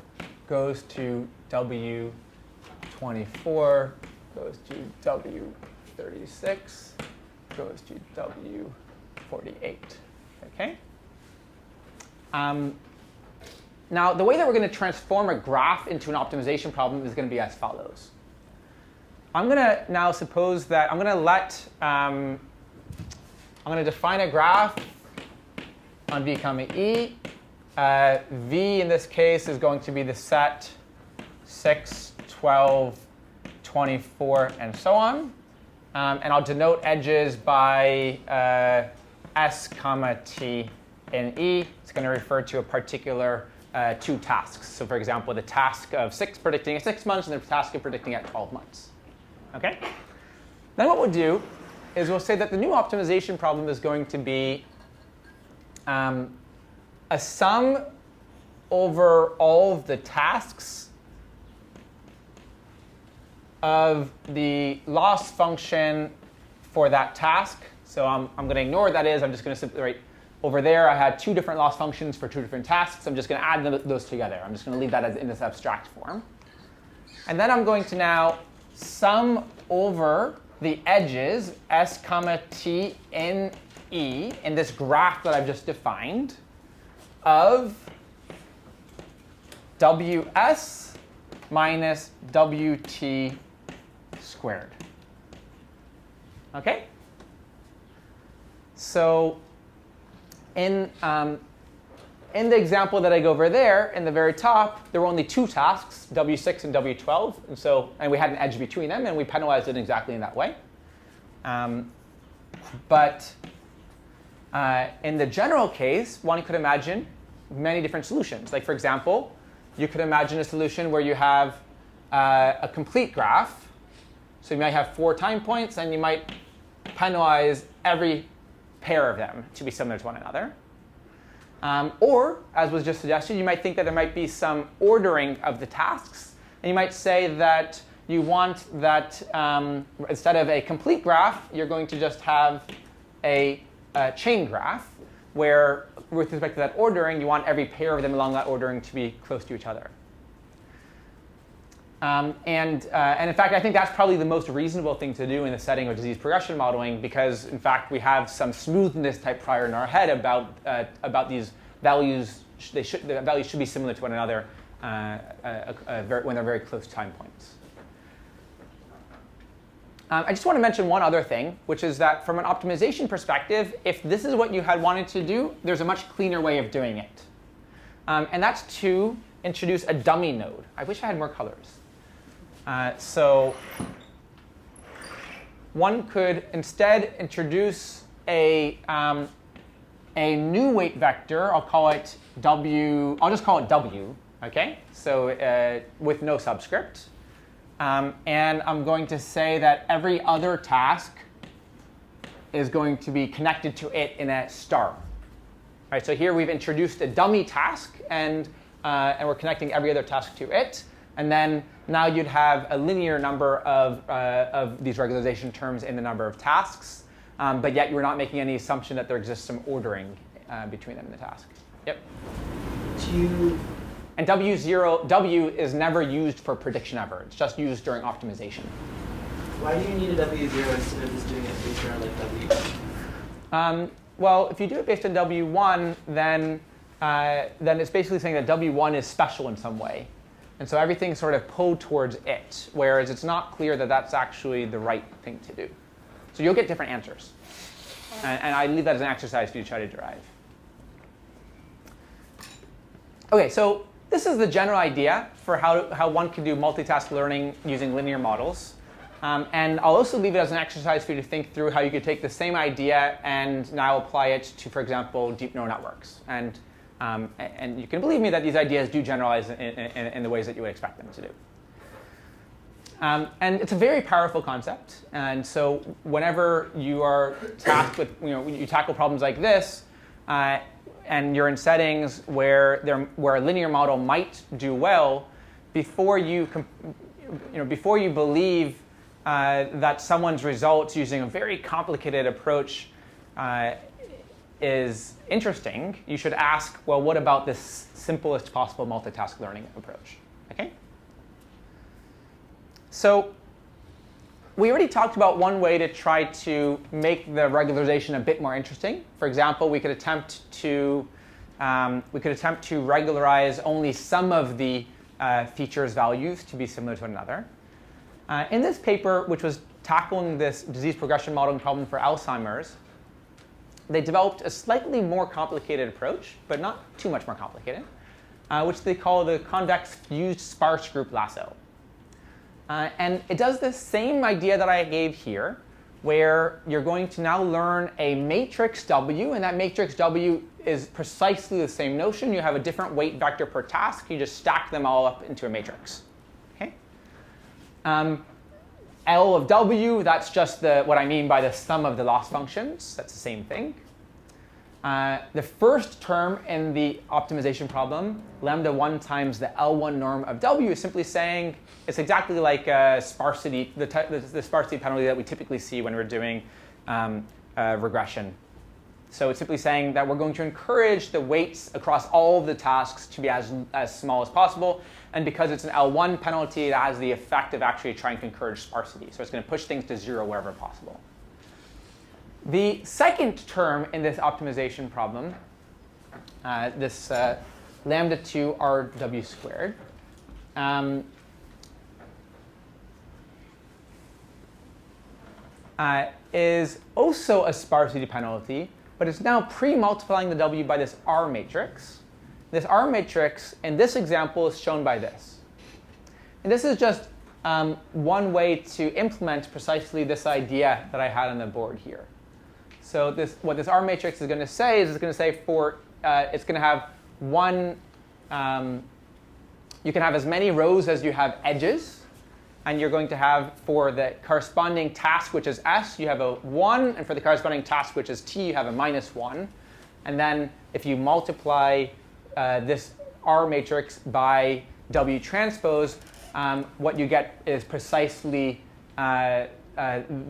goes to W24, goes to W36, goes to W48. Okay? Now, the way that we're going to transform a graph into an optimization problem is going to be as follows. I'm going to now suppose that I'm going to define a graph on V comma E. V in this case is going to be the set 6, 12, 24, and so on. And I'll denote edges by S comma T in E. It's going to refer to a particular 2 tasks. So for example, the task of predicting at 6 months and the task of predicting at 12 months. Okay? Then what we'll do is we'll say that the new optimization problem is going to be a sum over all of the tasks of the loss function for that task. So I'm going to ignore what that is. I'm just going to simply write over there. I had 2 different loss functions for 2 different tasks. I'm just going to add those together. I'm just going to leave that as in this abstract form. And then I'm going to now sum over the edges S comma T in E in this graph that I've just defined of WS minus WT squared. Okay? So in the example that I go over there, in the very top, there were only 2 tasks, W6 and W12. And we had an edge between them, and we penalized it exactly in that way. But in the general case, one could imagine many different solutions. Like, for example, you could imagine a solution where you have a complete graph. So you might have 4 time points, and you might penalize every pair of them to be similar to one another. Or, as was just suggested, you might think that there might be some ordering of the tasks. And you might say that you want that instead of a complete graph, you're going to just have a chain graph, where with respect to that ordering, you want every pair of them along that ordering to be close to each other. And in fact, I think that's probably the most reasonable thing to do in the setting of disease progression modeling, because in fact we have some smoothness type prior in our head about these values. The values should be similar to one another when they're very close time points. I just want to mention one other thing, which is that from an optimization perspective, if this is what you had wanted to do, there's a much cleaner way of doing it. And that's to introduce a dummy node. I wish I had more colors. So one could instead introduce a new weight vector. I'll call it W. I'll just call it W. Okay? So with no subscript. And I'm going to say that every other task is going to be connected to it in a star. All right, so here we've introduced a dummy task, and we're connecting every other task to it. And then now you'd have a linear number of these regularization terms in the number of tasks, but yet you're not making any assumption that there exists some ordering between them in the task. Yep. And W is never used for prediction ever. It's just used during optimization. Why do you need a W0 instead of just doing it based around like W1? Well, if you do it based on W1, then it's basically saying that W1 is special in some way. And so everything's sort of pulled towards it, whereas it's not clear that that's actually the right thing to do. So you'll get different answers. And I leave that as an exercise for you to try to derive. OK, so this is the general idea for how one can do multitask learning using linear models. And I'll also leave it as an exercise for you to think through how you could take the same idea and now apply it to, for example, deep neural networks. And you can believe me that these ideas do generalize in the ways that you would expect them to do. And it's a very powerful concept. And so whenever you are tasked with, you tackle problems like this, and you're in settings where a linear model might do well, before you believe that someone's results using a very complicated approach is interesting, you should ask, well, what about this simplest possible multitask learning approach? Okay? So we already talked about one way to try to make the regularization a bit more interesting. For example, we could attempt to regularize only some of the features values to be similar to another. In this paper, which was tackling this disease progression modeling problem for Alzheimer's, they developed a slightly more complicated approach, but not too much more complicated, which they call the convex fused sparse group lasso. And it does the same idea that I gave here, where you're going to now learn a matrix W, and that matrix W is precisely the same notion. You have a different weight vector per task. You just stack them all up into a matrix. Okay? L of W, that's just what I mean by the sum of the loss functions. That's the same thing. The first term in the optimization problem, lambda 1 times the L1 norm of W, is simply saying it's exactly like sparsity, the sparsity penalty that we typically see when we're doing regression. So it's simply saying that we're going to encourage the weights across all of the tasks to be as small as possible. And because it's an L1 penalty, it has the effect of actually trying to encourage sparsity. So it's going to push things to 0 wherever possible. The second term in this optimization problem, this lambda 2 RW squared, is also a sparsity penalty, but it's now pre-multiplying the W by this R matrix. This R matrix, in this example, is shown by this. And this is just one way to implement precisely this idea that I had on the board here. So what this R matrix is going to say is it's going to say it's going to have one, you can have as many rows as you have edges. And you're going to have, for the corresponding task, which is S, you have a 1. And for the corresponding task, which is T, you have a -1. And then if you multiply this R matrix by W transpose, what you get is precisely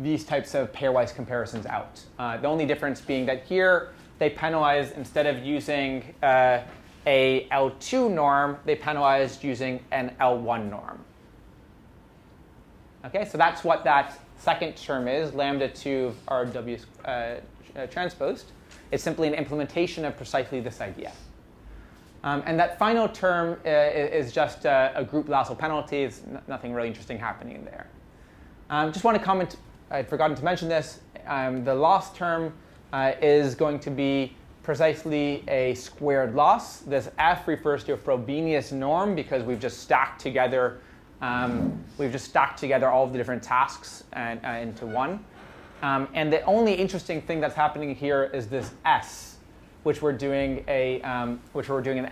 these types of pairwise comparisons out. The only difference being that here, they penalize, instead of using a L2 norm, they penalized using an L1 norm. Okay, so that's what that second term is, lambda 2 RW transposed. It's simply an implementation of precisely this idea. And that final term is just a group lasso penalty. There's nothing really interesting happening there. Just want to comment, I'd forgotten to mention this. The loss term is going to be precisely a squared loss. This F refers to a Frobenius norm because we've just stacked together all of the different tasks into one. And the only interesting thing that's happening here is this S, which we're doing an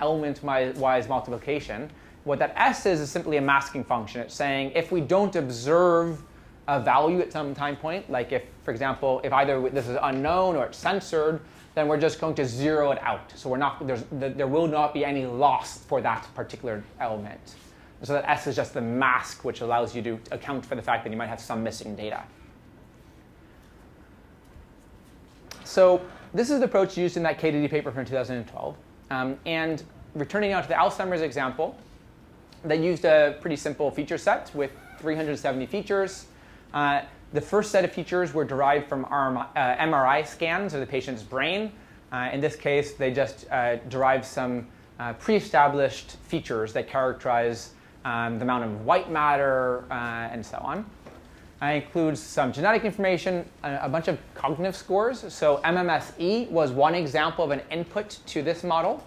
element-wise multiplication. What that S is simply a masking function. It's saying if we don't observe a value at some time point, like if, for example, if either this is unknown or it's censored, then we're just going to zero it out. So there will not be any loss for that particular element. So that S is just the mask, which allows you to account for the fact that you might have some missing data. So this is the approach used in that KDD paper from 2012. And returning now to the Alzheimer's example, they used a pretty simple feature set with 370 features. The first set of features were derived from MRI scans of the patient's brain. In this case, they just derived some pre-established features that characterize the amount of white matter, and so on. It includes some genetic information, a bunch of cognitive scores. So MMSE was one example of an input to this model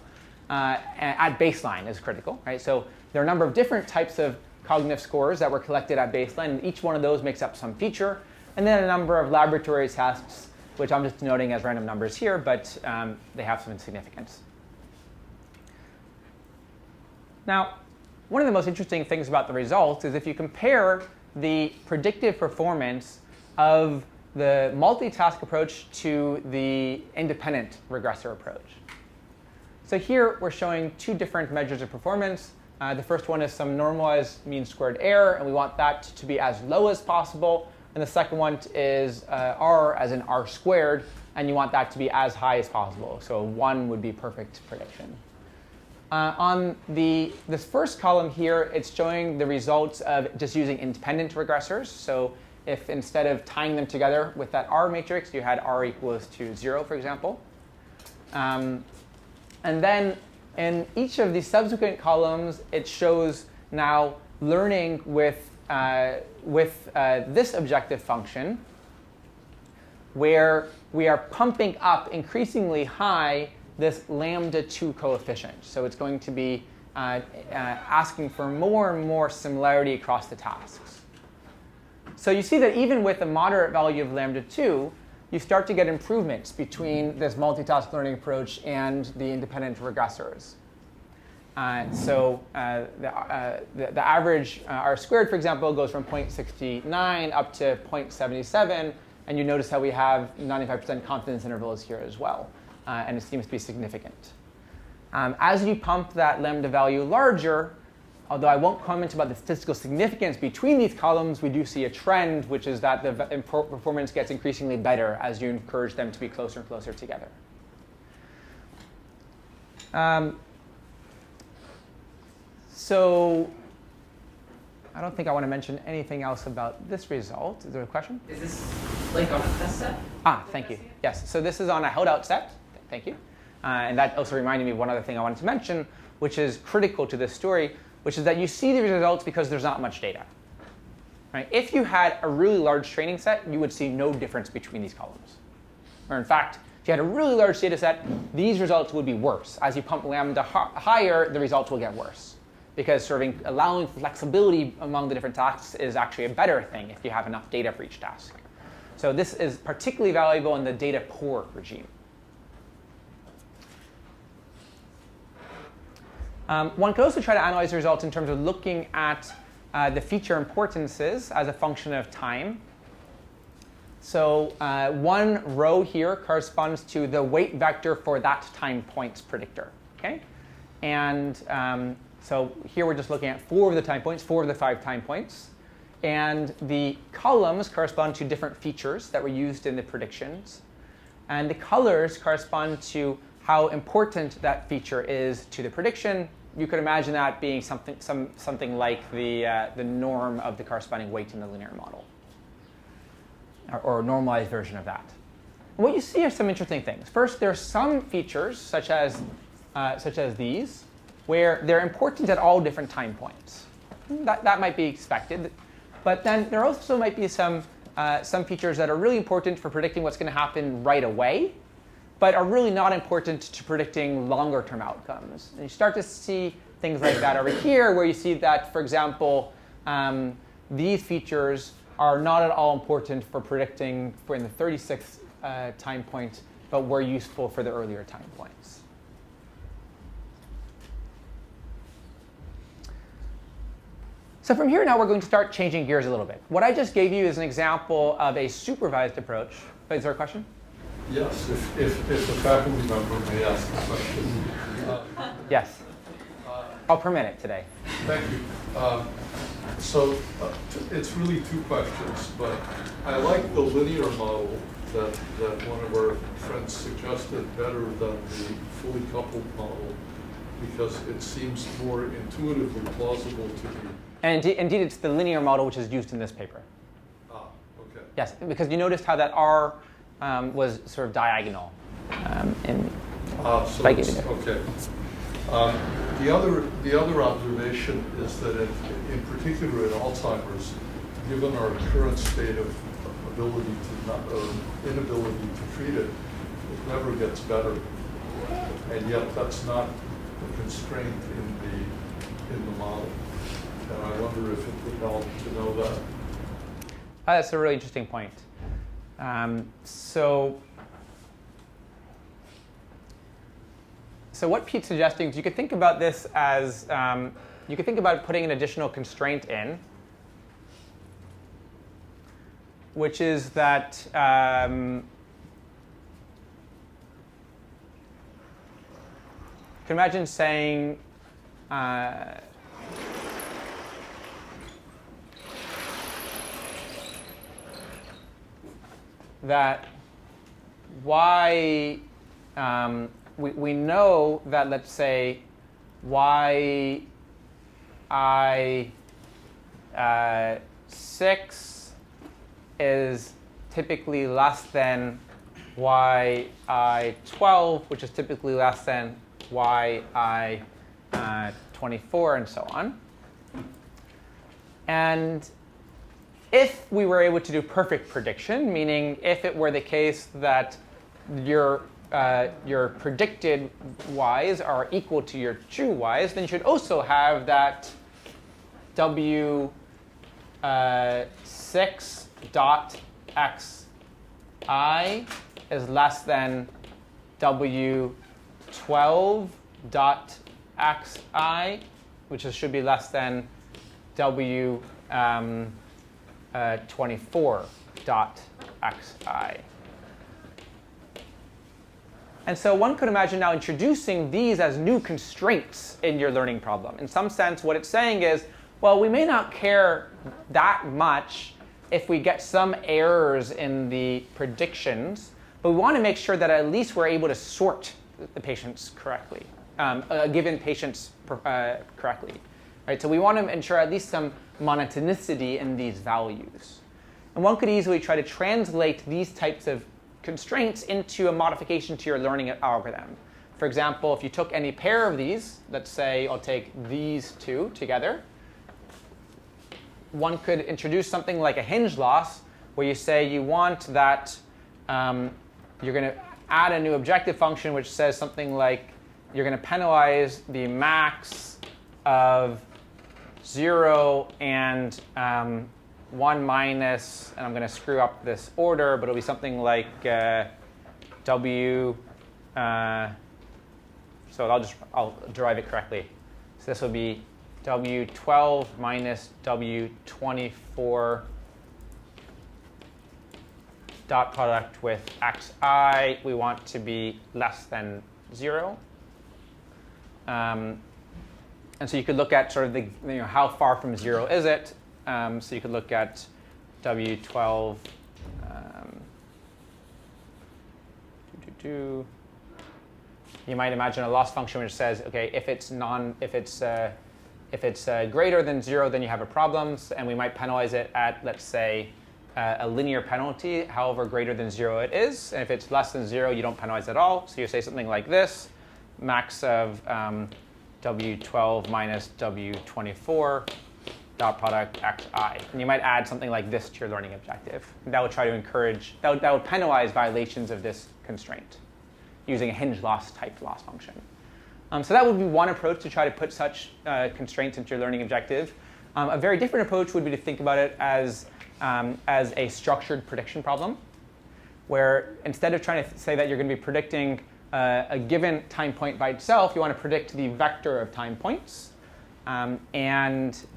at baseline is critical, right? So there are a number of different types of cognitive scores that were collected at baseline, and each one of those makes up some feature. And then a number of laboratory tests, which I'm just denoting as random numbers here, but they have some significance. Now, one of the most interesting things about the results is if you compare the predictive performance of the multitask approach to the independent regressor approach. So here we're showing two different measures of performance. The first one is some normalized mean squared error, and we want that to be as low as possible. And the second one is r as in r squared, and you want that to be as high as possible. So 1 would be perfect prediction. On this first column here, it's showing the results of just using independent regressors. So if instead of tying them together with that R matrix, you had R equals to 0, for example. And then in each of these subsequent columns, it shows now learning with this objective function, where we are pumping up increasingly high this lambda 2 coefficient. So it's going to be asking for more and more similarity across the tasks. So you see that even with a moderate value of lambda 2, you start to get improvements between this multitask learning approach and the independent regressors. So the average R squared, for example, goes from 0.69 up to 0.77. And you notice how we have 95% confidence intervals here as well. And it seems to be significant. As you pump that lambda value larger, although I won't comment about the statistical significance between these columns, we do see a trend, which is that the performance gets increasingly better as you encourage them to be closer and closer together. So I don't think I want to mention anything else about this result. Is there a question? Is this like on a test set? Thank you. Yes, so this is on a held out set. Thank you. And that also reminded me of one other thing I wanted to mention, which is critical to this story, which is that you see the results because there's not much data. Right? If you had a really large training set, you would see no difference between these columns. Or in fact, if you had a really large data set, these results would be worse. As you pump lambda higher, the results will get worse. Because sort of allowing flexibility among the different tasks is actually a better thing if you have enough data for each task. So this is particularly valuable in the data poor regime. One could also try to analyze the results in terms of looking at the feature importances as a function of time. So one row here corresponds to the weight vector for that time points predictor. Okay? And so here we're just looking at 4 of the time points, 4 of the 5 time points. And the columns correspond to different features that were used in the predictions. And the colors correspond to how important that feature is to the prediction. You could imagine that being something like the norm of the corresponding weight in the linear model, or a normalized version of that. And what you see are some interesting things. First, there are some features, such as these, where they're important at all different time points. That might be expected. But then there also might be some features that are really important for predicting what's going to happen right away, but are really not important to predicting longer-term outcomes. And you start to see things like that over here, where you see that, for example, these features are not at all important for predicting in the 36th time point, but were useful for the earlier time points. So from here now, we're going to start changing gears a little bit. What I just gave you is an example of a supervised approach. Is there a question? Yes, if the faculty member may ask a question. Yes. I'll permit it today. Thank you. So it's really 2 questions, but I like the linear model that one of our friends suggested better than the fully coupled model, because it seems more intuitively plausible to me. And indeed, it's the linear model which is used in this paper. Okay. Yes, because you noticed how that R was sort of diagonal. So okay. The other observation is that in particular in Alzheimer's, given our current state of inability to treat it, it never gets better, and yet that's not a constraint in the model. And I wonder if it would help to know that. That's a really interesting point. So what Pete's suggesting is you could think about this as, you could think about putting an additional constraint in, which is that you can imagine saying that y, we know that, let's say, yi6 is typically less than yi12, which is typically less than yi24, and so on. And if we were able to do perfect prediction, meaning if it were the case that your predicted y's are equal to your true y's, then you should also have that w6 dot xi is less than w12 dot xi, which should be less than w24 dot xi. And so one could imagine now introducing these as new constraints in your learning problem. In some sense, what it's saying is, well, we may not care that much if we get some errors in the predictions, but we want to make sure that at least we're able to sort the patients correctly, given patients correctly. Right? So we want to ensure at least some monotonicity in these values. And one could easily try to translate these types of constraints into a modification to your learning algorithm. For example, if you took any pair of these, let's say I'll take these two together, one could introduce something like a hinge loss, where you say you want that you're going to add a new objective function which says something like you're going to penalize the max of 0 and 1 minus, and I'm going to screw up this order, but it'll be something like w, so I'll derive it correctly. So this will be w12 minus w24 dot product with xi. We want to be less than 0. And so you could look at sort of the, how far from 0 is it? So you could look at w12. You might imagine a loss function which says, okay, if it's greater than 0, then you have a problem, and we might penalize it at, let's say, a linear penalty, however greater than 0 it is. And if it's less than 0, you don't penalize at all. So you say something like this: max of w12 minus w24 dot product xi. And you might add something like this to your learning objective. And that would try to encourage, that would penalize violations of this constraint using a hinge loss type loss function. So that would be one approach to try to put such constraints into your learning objective. A very different approach would be to think about it as a structured prediction problem, where instead of trying to say that you're going to be predicting a given time point by itself, you want to predict the vector of time points. And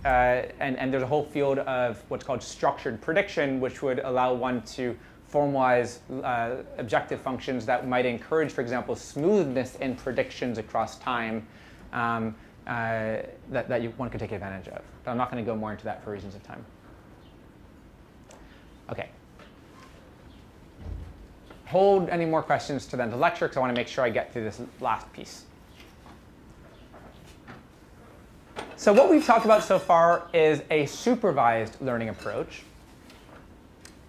there's a whole field of what's called structured prediction, which would allow one to formalize objective functions that might encourage, for example, smoothness in predictions across time that one could take advantage of. But I'm not going to go more into that for reasons of time. OK. Hold any more questions to the end of the lecture, because I want to make sure I get through this last piece. So what we've talked about so far is a supervised learning approach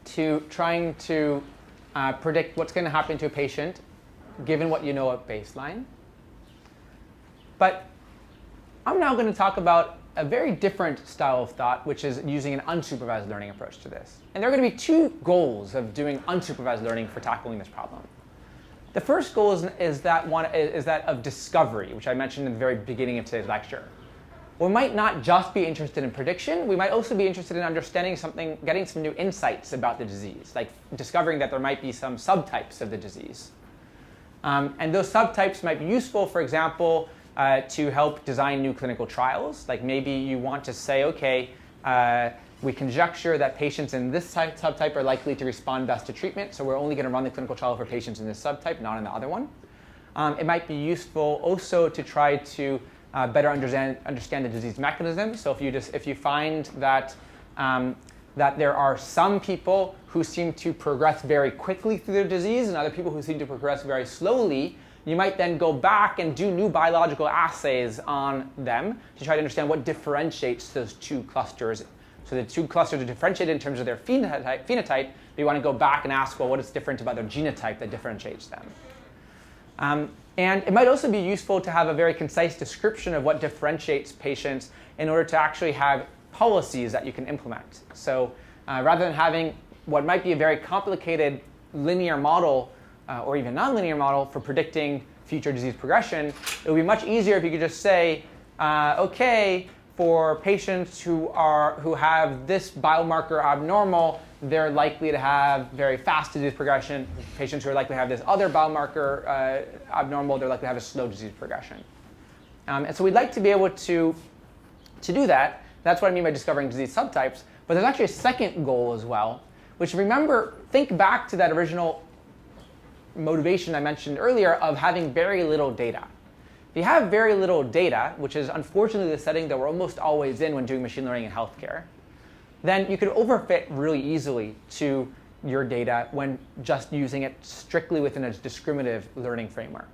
to trying to predict what's going to happen to a patient given what you know at baseline. But I'm now going to talk about a very different style of thought, which is using an unsupervised learning approach to this. And there are going to be two goals of doing unsupervised learning for tackling this problem. The first goal is that of discovery, which I mentioned in the very beginning of today's lecture. We might not just be interested in prediction. We might also be interested in understanding something, getting some new insights about the disease, like discovering that there might be some subtypes of the disease. And those subtypes might be useful, for example, to help design new clinical trials. Like maybe you want to say, OK, we conjecture that patients in this subtype are likely to respond best to treatment, so we're only going to run the clinical trial for patients in this subtype, not in the other one. It might be useful also to try to better understand the disease mechanism. So if you find that that there are some people who seem to progress very quickly through their disease and other people who seem to progress very slowly, you might then go back and do new biological assays on them to try to understand what differentiates those two clusters. So the two clusters are differentiated in terms of their phenotype, but you want to go back and ask, well, what is different about their genotype that differentiates them? And it might also be useful to have a very concise description of what differentiates patients in order to actually have policies that you can implement. So rather than having what might be a very complicated linear model or even nonlinear model for predicting future disease progression, it would be much easier if you could just say, OK, for patients who have this biomarker abnormal, they're likely to have very fast disease progression. Patients who are likely to have this other biomarker abnormal, they're likely to have a slow disease progression. And so we'd like to be able to do that. That's what I mean by discovering disease subtypes. But there's actually a second goal as well, which, remember, think back to that original motivation I mentioned earlier of having very little data. If you have very little data, which is unfortunately the setting that we're almost always in when doing machine learning in healthcare, then you could overfit really easily to your data when just using it strictly within a discriminative learning framework.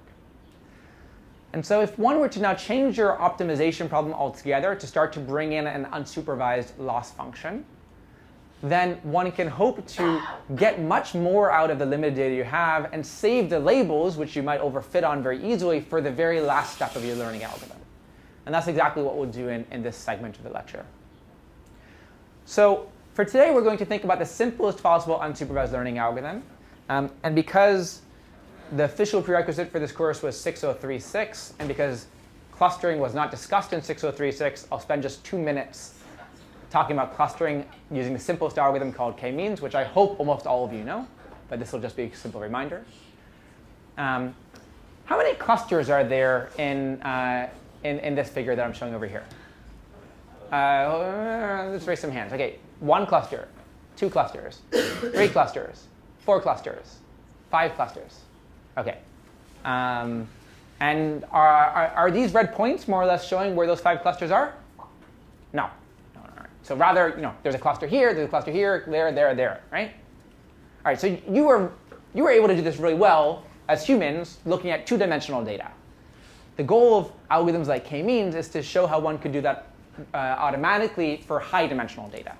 And so if one were to now change your optimization problem altogether to start to bring in an unsupervised loss function, then one can hope to get much more out of the limited data you have and save the labels, which you might overfit on very easily, for the very last step of your learning algorithm. And that's exactly what we'll do in this segment of the lecture. So for today, we're going to think about the simplest possible unsupervised learning algorithm. And because the official prerequisite for this course was 6036, and because clustering was not discussed in 6036, I'll spend just 2 minutes talking about clustering using the simplest algorithm called k-means, which I hope almost all of you know, but this will just be a simple reminder. How many clusters are there in this figure that I'm showing over here? Let's raise some hands. OK, 1 cluster, 2 clusters, 3 clusters, 4 clusters, 5 clusters. OK. And are these red points more or less showing where those 5 clusters are? No. So rather, there's a cluster here, there's a cluster here, there, right? All right, so you were able to do this really well as humans looking at 2-dimensional data. The goal of algorithms like k-means is to show how one could do that automatically for high-dimensional data.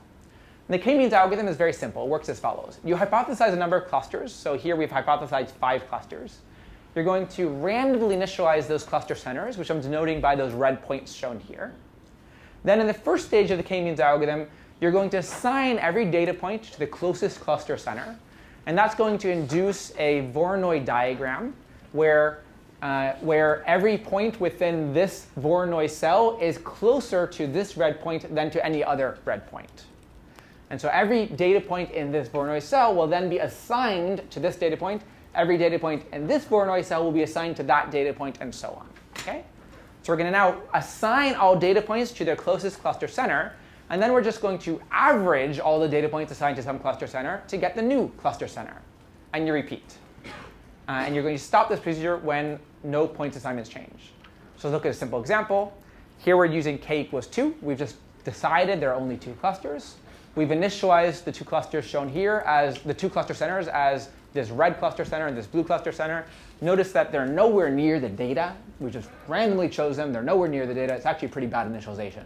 And the k-means algorithm is very simple. It works as follows. You hypothesize a number of clusters. So here we've hypothesized 5 clusters. You're going to randomly initialize those cluster centers, which I'm denoting by those red points shown here. Then in the first stage of the k-means algorithm, you're going to assign every data point to the closest cluster center. And that's going to induce a Voronoi diagram where every point within this Voronoi cell is closer to this red point than to any other red point. And so every data point in this Voronoi cell will then be assigned to this data point. Every data point in this Voronoi cell will be assigned to that data point, and so on. Okay? So we're going to now assign all data points to their closest cluster center. And then we're just going to average all the data points assigned to some cluster center to get the new cluster center. And you repeat. And you're going to stop this procedure when no points assignments change. So let's look at a simple example. Here we're using k equals 2. We've just decided there are only 2 clusters. We've initialized the 2 clusters shown here as the 2 cluster centers as this red cluster center and this blue cluster center. Notice that they're nowhere near the data. We just randomly chose them. They're nowhere near the data. It's actually pretty bad initialization.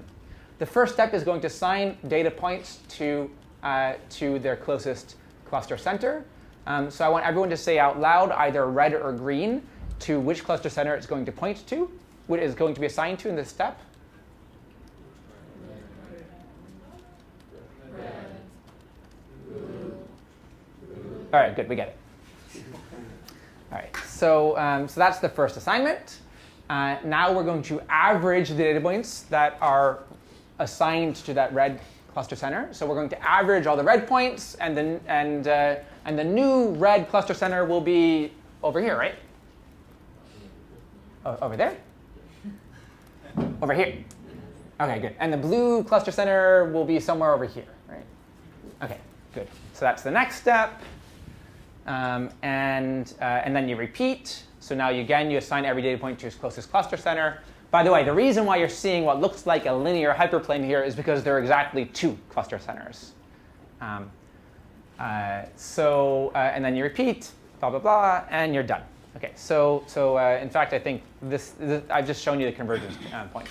The first step is going to assign data points to their closest cluster center. So I want everyone to say out loud either red or green to which cluster center it's going to point to, what is going to be assigned to in this step. All right, good, we get it. All right, so that's the first assignment. Now we're going to average the data points that are assigned to that red cluster center. So we're going to average all the red points, and the new red cluster center will be over here, right? Over there? Over here. OK, good. And the blue cluster center will be somewhere over here, right? OK, good. So that's the next step. And then you repeat. So now you assign every data point to its closest cluster center. By the way, the reason why you're seeing what looks like a linear hyperplane here is because there are exactly 2 cluster centers. And then you repeat, blah, blah, blah, and you're done. Okay, so in fact, I think this I've just shown you the convergence point.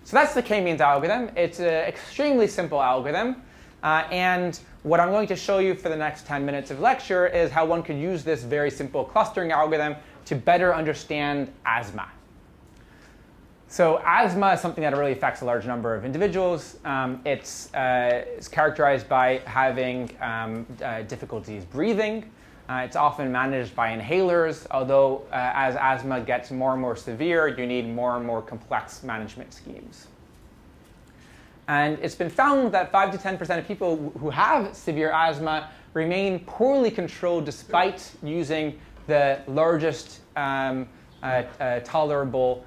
So that's the k-means algorithm. It's an extremely simple algorithm. And what I'm going to show you for the next 10 minutes of lecture is how one could use this very simple clustering algorithm to better understand asthma. So asthma is something that really affects a large number of individuals. It's characterized by having difficulties breathing. It's often managed by inhalers, although as asthma gets more and more severe, you need more and more complex management schemes. And it's been found that 5 to 10% of people who have severe asthma remain poorly controlled despite using the largest tolerable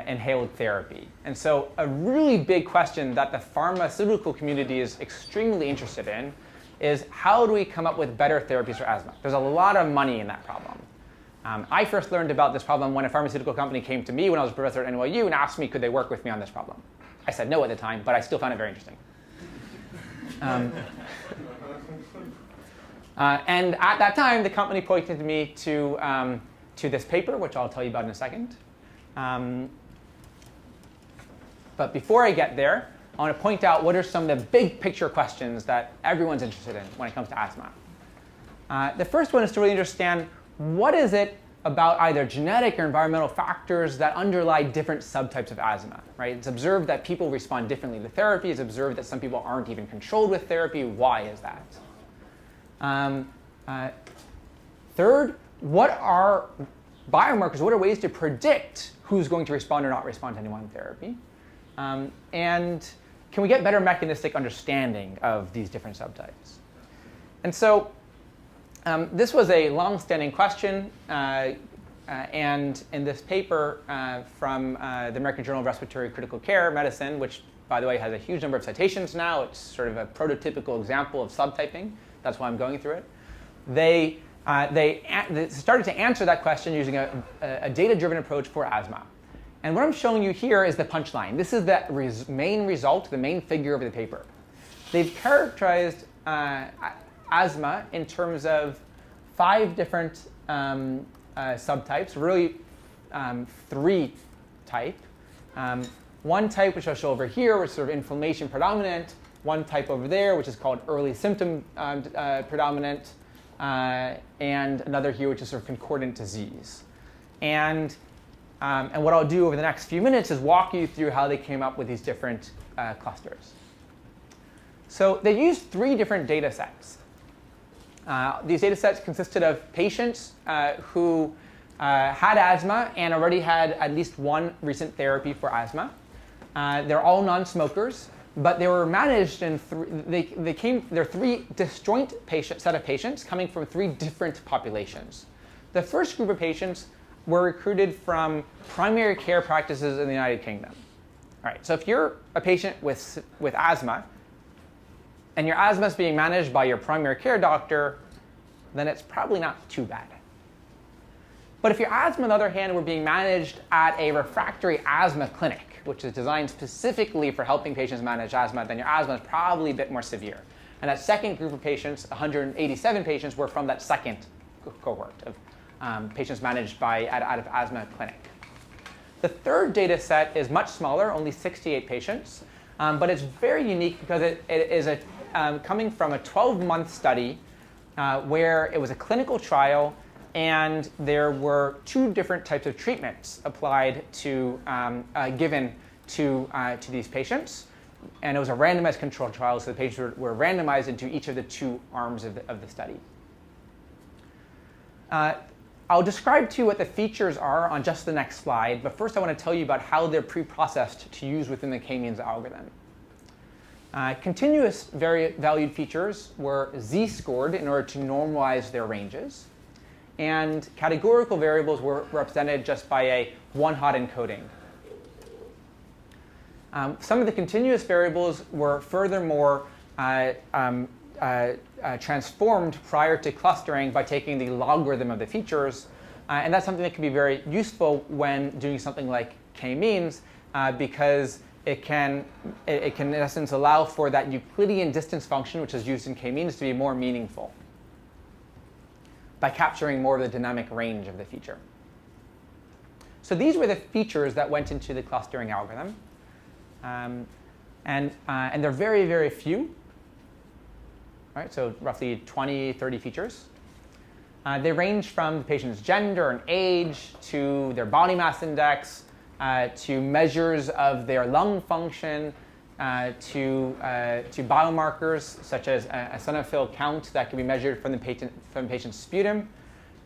inhaled therapy. And so a really big question that the pharmaceutical community is extremely interested in is how do we come up with better therapies for asthma? There's a lot of money in that problem. I first learned about this problem when a pharmaceutical company came to me when I was a professor at NYU and asked me could they work with me on this problem. I said no at the time, but I still found it very interesting. And at that time, the company pointed me to this paper, which I'll tell you about in a second. But before I get there, I want to point out what are some of the big picture questions that everyone's interested in when it comes to asthma. The first one is to really understand what is it about either genetic or environmental factors that underlie different subtypes of asthma. Right? It's observed that people respond differently to therapy. It's observed that some people aren't even controlled with therapy. Why is that? Third, what are biomarkers? What are ways to predict who's going to respond or not respond to any one therapy? And can we get better mechanistic understanding of these different subtypes? And so this was a long-standing question. And in this paper from the American Journal of Respiratory Critical Care Medicine, which, by the way, has a huge number of citations now, it's sort of a prototypical example of subtyping. That's why I'm going through it. They started to answer that question using a data-driven approach for asthma. And what I'm showing you here is the punchline. This is the main result, the main figure of the paper. They've characterized asthma in terms of 5 different subtypes, really 3 types. One type, which I'll show over here, which is sort of inflammation predominant. One type over there, which is called early symptom predominant. And another here, which is sort of concordant disease. And what I'll do over the next few minutes is walk you through how they came up with these different clusters. So they used 3 different data sets. These data sets consisted of patients who had asthma and already had at least one recent therapy for asthma. They're all non-smokers, but they were managed in they're 3 disjoint set of patients coming from 3 different populations. The first group of patients were recruited from primary care practices in the United Kingdom. All right, so if you're a patient with asthma, and your asthma is being managed by your primary care doctor, then it's probably not too bad. But if your asthma, on the other hand, were being managed at a refractory asthma clinic, which is designed specifically for helping patients manage asthma, then your asthma is probably a bit more severe. And that second group of patients, 187 patients, were from that second cohort of patients managed at an asthma clinic. The third data set is much smaller, only 68 patients, but it's very unique because it is coming from a 12-month study where it was a clinical trial and there were 2 different types of treatments applied to given to these patients. And it was a randomized controlled trial, so the patients were randomized into each of the 2 arms of the study. I'll describe to you what the features are on just the next slide, but first I want to tell you about how they're pre-processed to use within the k-means algorithm. Continuous valued features were z-scored in order to normalize their ranges. And categorical variables were represented just by a one-hot encoding. Some of the continuous variables were furthermore transformed prior to clustering by taking the logarithm of the features. And that's something that can be very useful when doing something like k-means, because it can in essence allow for that Euclidean distance function, which is used in k-means, to be more meaningful by capturing more of the dynamic range of the feature. So these were the features that went into the clustering algorithm. And they're very, very few. Right? So roughly 20, 30 features. They range from the patient's gender and age to their body mass index, to measures of their lung function, to biomarkers such as a eosinophil count that can be measured from the patient's sputum,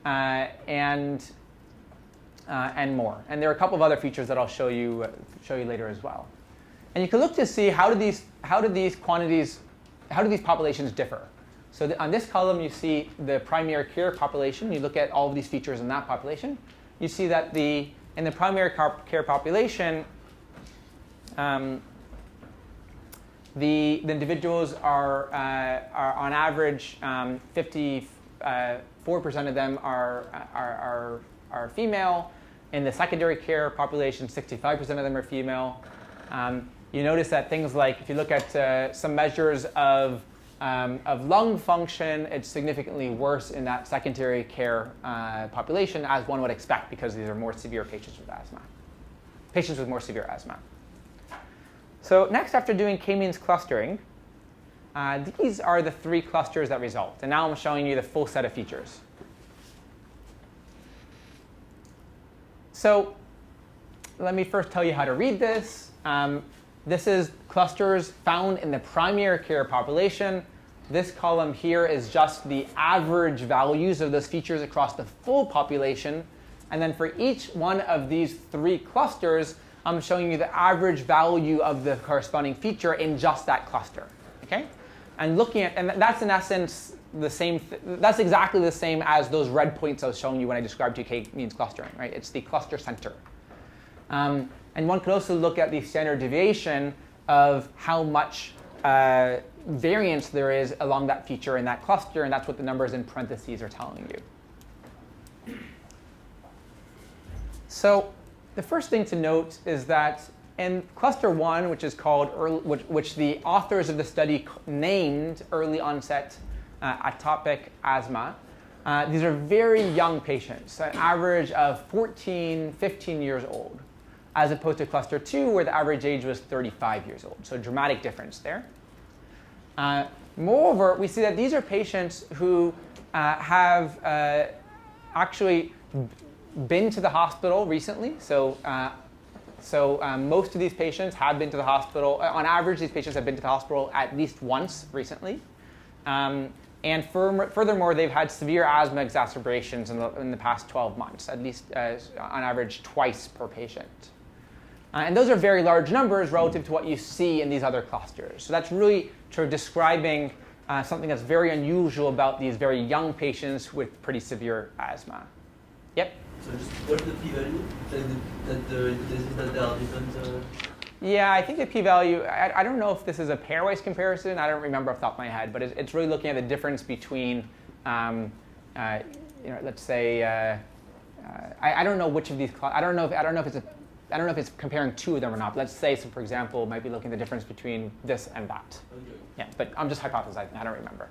and more. And there are a couple of other features that I'll show you later as well. And you can look to see how do these populations differ. So on this column, you see the primary care population. You look at all of these features in that population. You see that in the primary care population, the individuals are on average 54% of them are female. In the secondary care population, 65% of them are female. You notice that things like, if you look at some measures of lung function, it's significantly worse in that secondary care population, as one would expect, because these are more severe patients with asthma. Patients with more severe asthma. So next, after doing k-means clustering, these are the 3 clusters that result. And now I'm showing you the full set of features. So let me first tell you how to read this. This is clusters found in the primary care population. This column here is just the average values of those features across the full population. And then for each one of these 3 clusters, I'm showing you the average value of the corresponding feature in just that cluster. Okay? And that's in essence the same. That's exactly the same as those red points I was showing you when I described k-means clustering. Right? It's the cluster center. And one could also look at the standard deviation of how much variance there is along that feature in that cluster, and that's what the numbers in parentheses are telling you. So the first thing to note is that in cluster 1, which is called which the authors of the study named early onset atopic asthma, these are very young patients, an average of 14, 15 years old, as opposed to cluster 2, where the average age was 35 years old. So a dramatic difference there. Moreover, we see that these are patients who have actually been to the hospital recently. So most of these patients have been to the hospital. On average, these patients have been to the hospital at least once recently. And furthermore, they've had severe asthma exacerbations in the past 12 months, at least on average twice per patient. And those are very large numbers relative to what you see in these other clusters. So that's really sort of describing something that's very unusual about these very young patients with pretty severe asthma. Yep? So just what's the p-value? That there are different... Yeah, I think the p-value, I don't know if this is a pairwise comparison. I don't remember off the top of my head. But it's really looking at the difference between, let's say, I don't know which of these, I don't know if it's comparing 2 of them or not. Let's say, so for example, it might be looking at the difference between this and that. Okay. Yeah, but I'm just hypothesizing. I don't remember.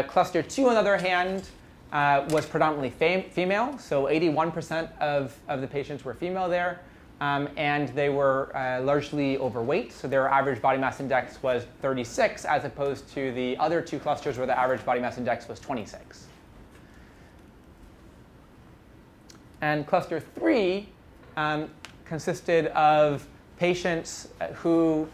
Cluster 2, on the other hand, was predominantly female. So 81% of the patients were female there. And they were largely overweight. So their average body mass index was 36, as opposed to the other 2 clusters where the average body mass index was 26. And cluster 3 consisted of patients who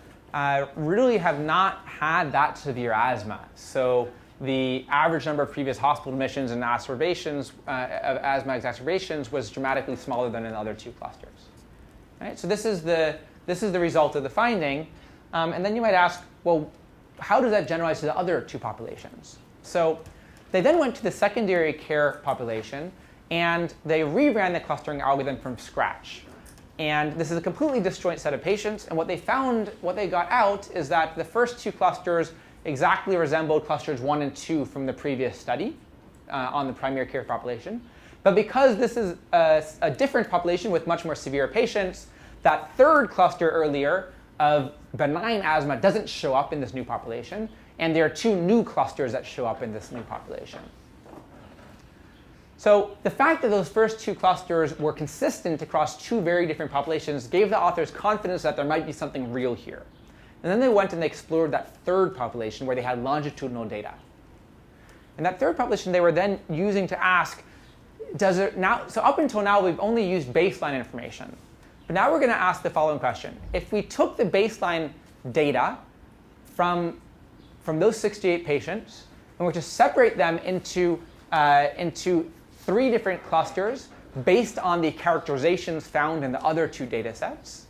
really have not had that severe asthma. So the average number of previous hospital admissions and exacerbations of asthma exacerbations was dramatically smaller than in the other 2 clusters. Right? So this is the result of the finding. And then you might ask, well, how does that generalize to the other 2 populations? So they then went to the secondary care population, and they reran the clustering algorithm from scratch. And this is a completely disjoint set of patients. And what they got out is that the first 2 clusters exactly resembled clusters 1 and 2 from the previous study on the primary care population. But because this is a different population with much more severe patients, that third cluster earlier of benign asthma doesn't show up in this new population, and there are 2 new clusters that show up in this new population. So the fact that those first 2 clusters were consistent across 2 very different populations gave the authors confidence that there might be something real here. And then they went and they explored that third population where they had longitudinal data. And that third population they were then using to ask, so up until now we've only used baseline information. But now we're going to ask the following question. If we took the baseline data from those 68 patients and were to separate them into 3 different clusters based on the characterizations found in the other 2 data sets,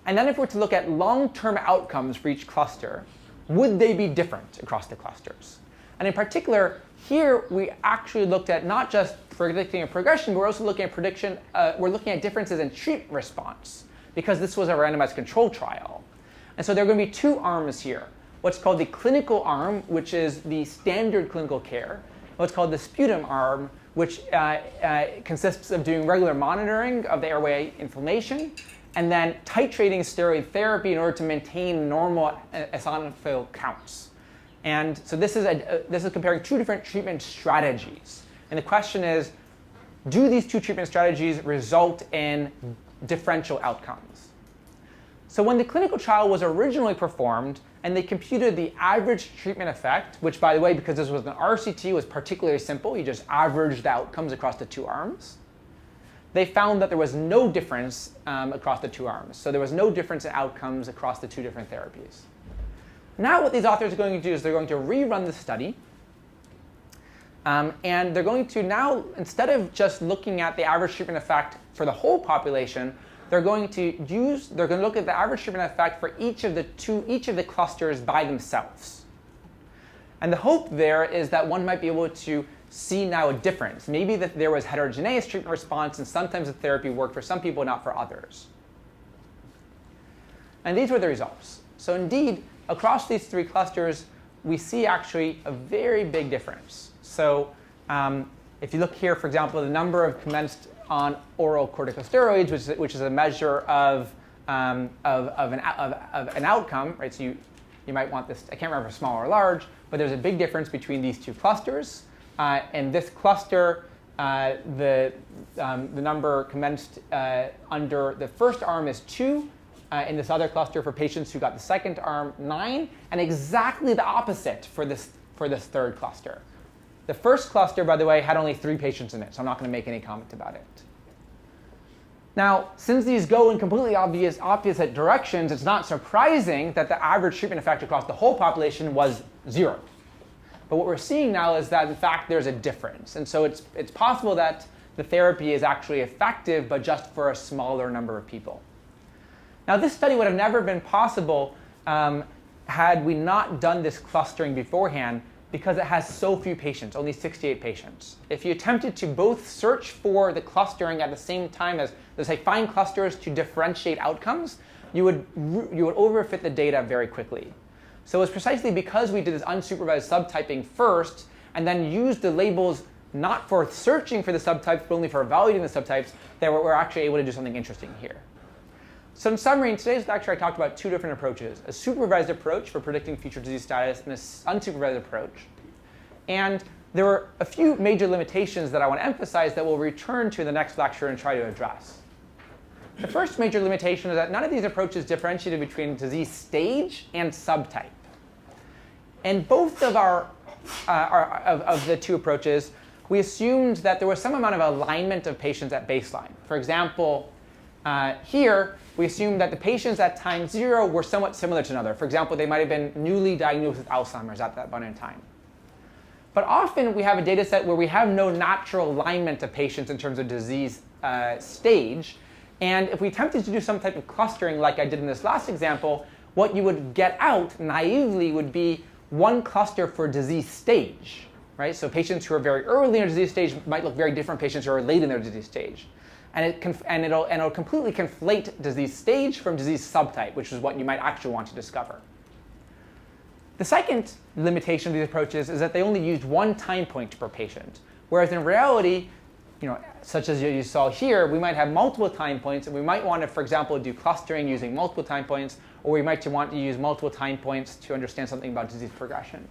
and then if we're to look at long-term outcomes for each cluster, would they be different across the clusters? And in particular, here we actually looked at not just predicting a progression, but we're also looking at we're looking at differences in treatment response, because this was a randomized control trial. And so there are going to be 2 arms here. What's called the clinical arm, which is the standard clinical care, and what's called the sputum arm, which consists of doing regular monitoring of the airway inflammation, and then titrating steroid therapy in order to maintain normal eosinophil counts. And so this is comparing 2 different treatment strategies. And the question is, do these 2 treatment strategies result in differential outcomes? So when the clinical trial was originally performed, and they computed the average treatment effect, which, by the way, because this was an RCT, was particularly simple. You just averaged the outcomes across the 2 arms. They found that there was no difference across the 2 arms. So there was no difference in outcomes across the 2 different therapies. Now what these authors are going to do is they're going to rerun the study. And they're going to now, instead of just looking at the average treatment effect for the whole population, they're going to look at the average treatment effect for each of the clusters by themselves. And the hope there is that one might be able to see now a difference. Maybe that there was heterogeneous treatment response, and sometimes the therapy worked for some people, not for others. And these were the results. So indeed, across these 3 clusters, we see actually a very big difference. So if you look here, for example, the number of commenced on oral corticosteroids, which is a measure of an outcome, right? So you might want this, I can't remember if small or large, but there's a big difference between these 2 clusters. In this cluster, the number commenced under the first arm is 2. In this other cluster for patients who got the second arm, 9, and exactly the opposite for this third cluster. The first cluster, by the way, had only 3 patients in it, so I'm not going to make any comment about it. Now, since these go in completely opposite directions, it's not surprising that the average treatment effect across the whole population was 0. But what we're seeing now is that, in fact, there's a difference. And so it's possible that the therapy is actually effective, but just for a smaller number of people. Now, this study would have never been possible had we not done this clustering beforehand, because it has so few patients, only 68 patients. If you attempted to both search for the clustering at the same time as, let's say, find clusters to differentiate outcomes, you would overfit the data very quickly. So it's precisely because we did this unsupervised subtyping first, and then used the labels not for searching for the subtypes, but only for evaluating the subtypes, that we're actually able to do something interesting here. So in summary, in today's lecture, I talked about 2 different approaches: a supervised approach for predicting future disease status, and an unsupervised approach. And there were a few major limitations that I want to emphasize that we'll return to in the next lecture and try to address. The first major limitation is that none of these approaches differentiated between disease stage and subtype. In both of of the 2 approaches, we assumed that there was some amount of alignment of patients at baseline. For example, here, we assumed that the patients at time 0 were somewhat similar to another. For example, they might have been newly diagnosed with Alzheimer's at that point in time. But often we have a data set where we have no natural alignment of patients in terms of disease stage. And if we attempted to do some type of clustering like I did in this last example, what you would get out naively would be 1 cluster for disease stage, right? So patients who are very early in their disease stage might look very different from patients who are late in their disease stage. And it'll completely conflate disease stage from disease subtype, which is what you might actually want to discover. The second limitation of these approaches is that they only used 1 time point per patient, whereas in reality, such as you saw here, we might have multiple time points, and we might want to, for example, do clustering using multiple time points, or we might want to use multiple time points to understand something about disease progression.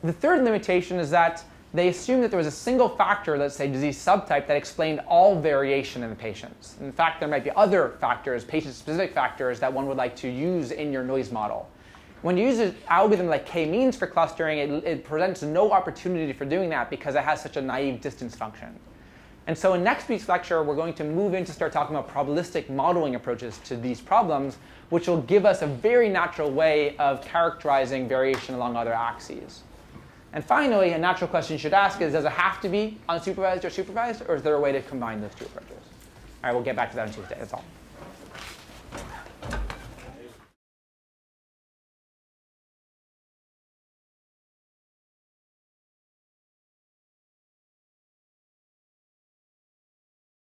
The third limitation is that they assumed that there was a single factor, let's say disease subtype, that explained all variation in the patients. In fact, there might be other factors, patient-specific factors, that one would like to use in your noise model. When you use an algorithm like k-means for clustering, it presents no opportunity for doing that because it has such a naive distance function. And so in next week's lecture, we're going to move in to start talking about probabilistic modeling approaches to these problems, which will give us a very natural way of characterizing variation along other axes. And finally, a natural question you should ask is, does it have to be unsupervised or supervised, or is there a way to combine those two approaches? All right, we'll get back to that on Tuesday. That's all.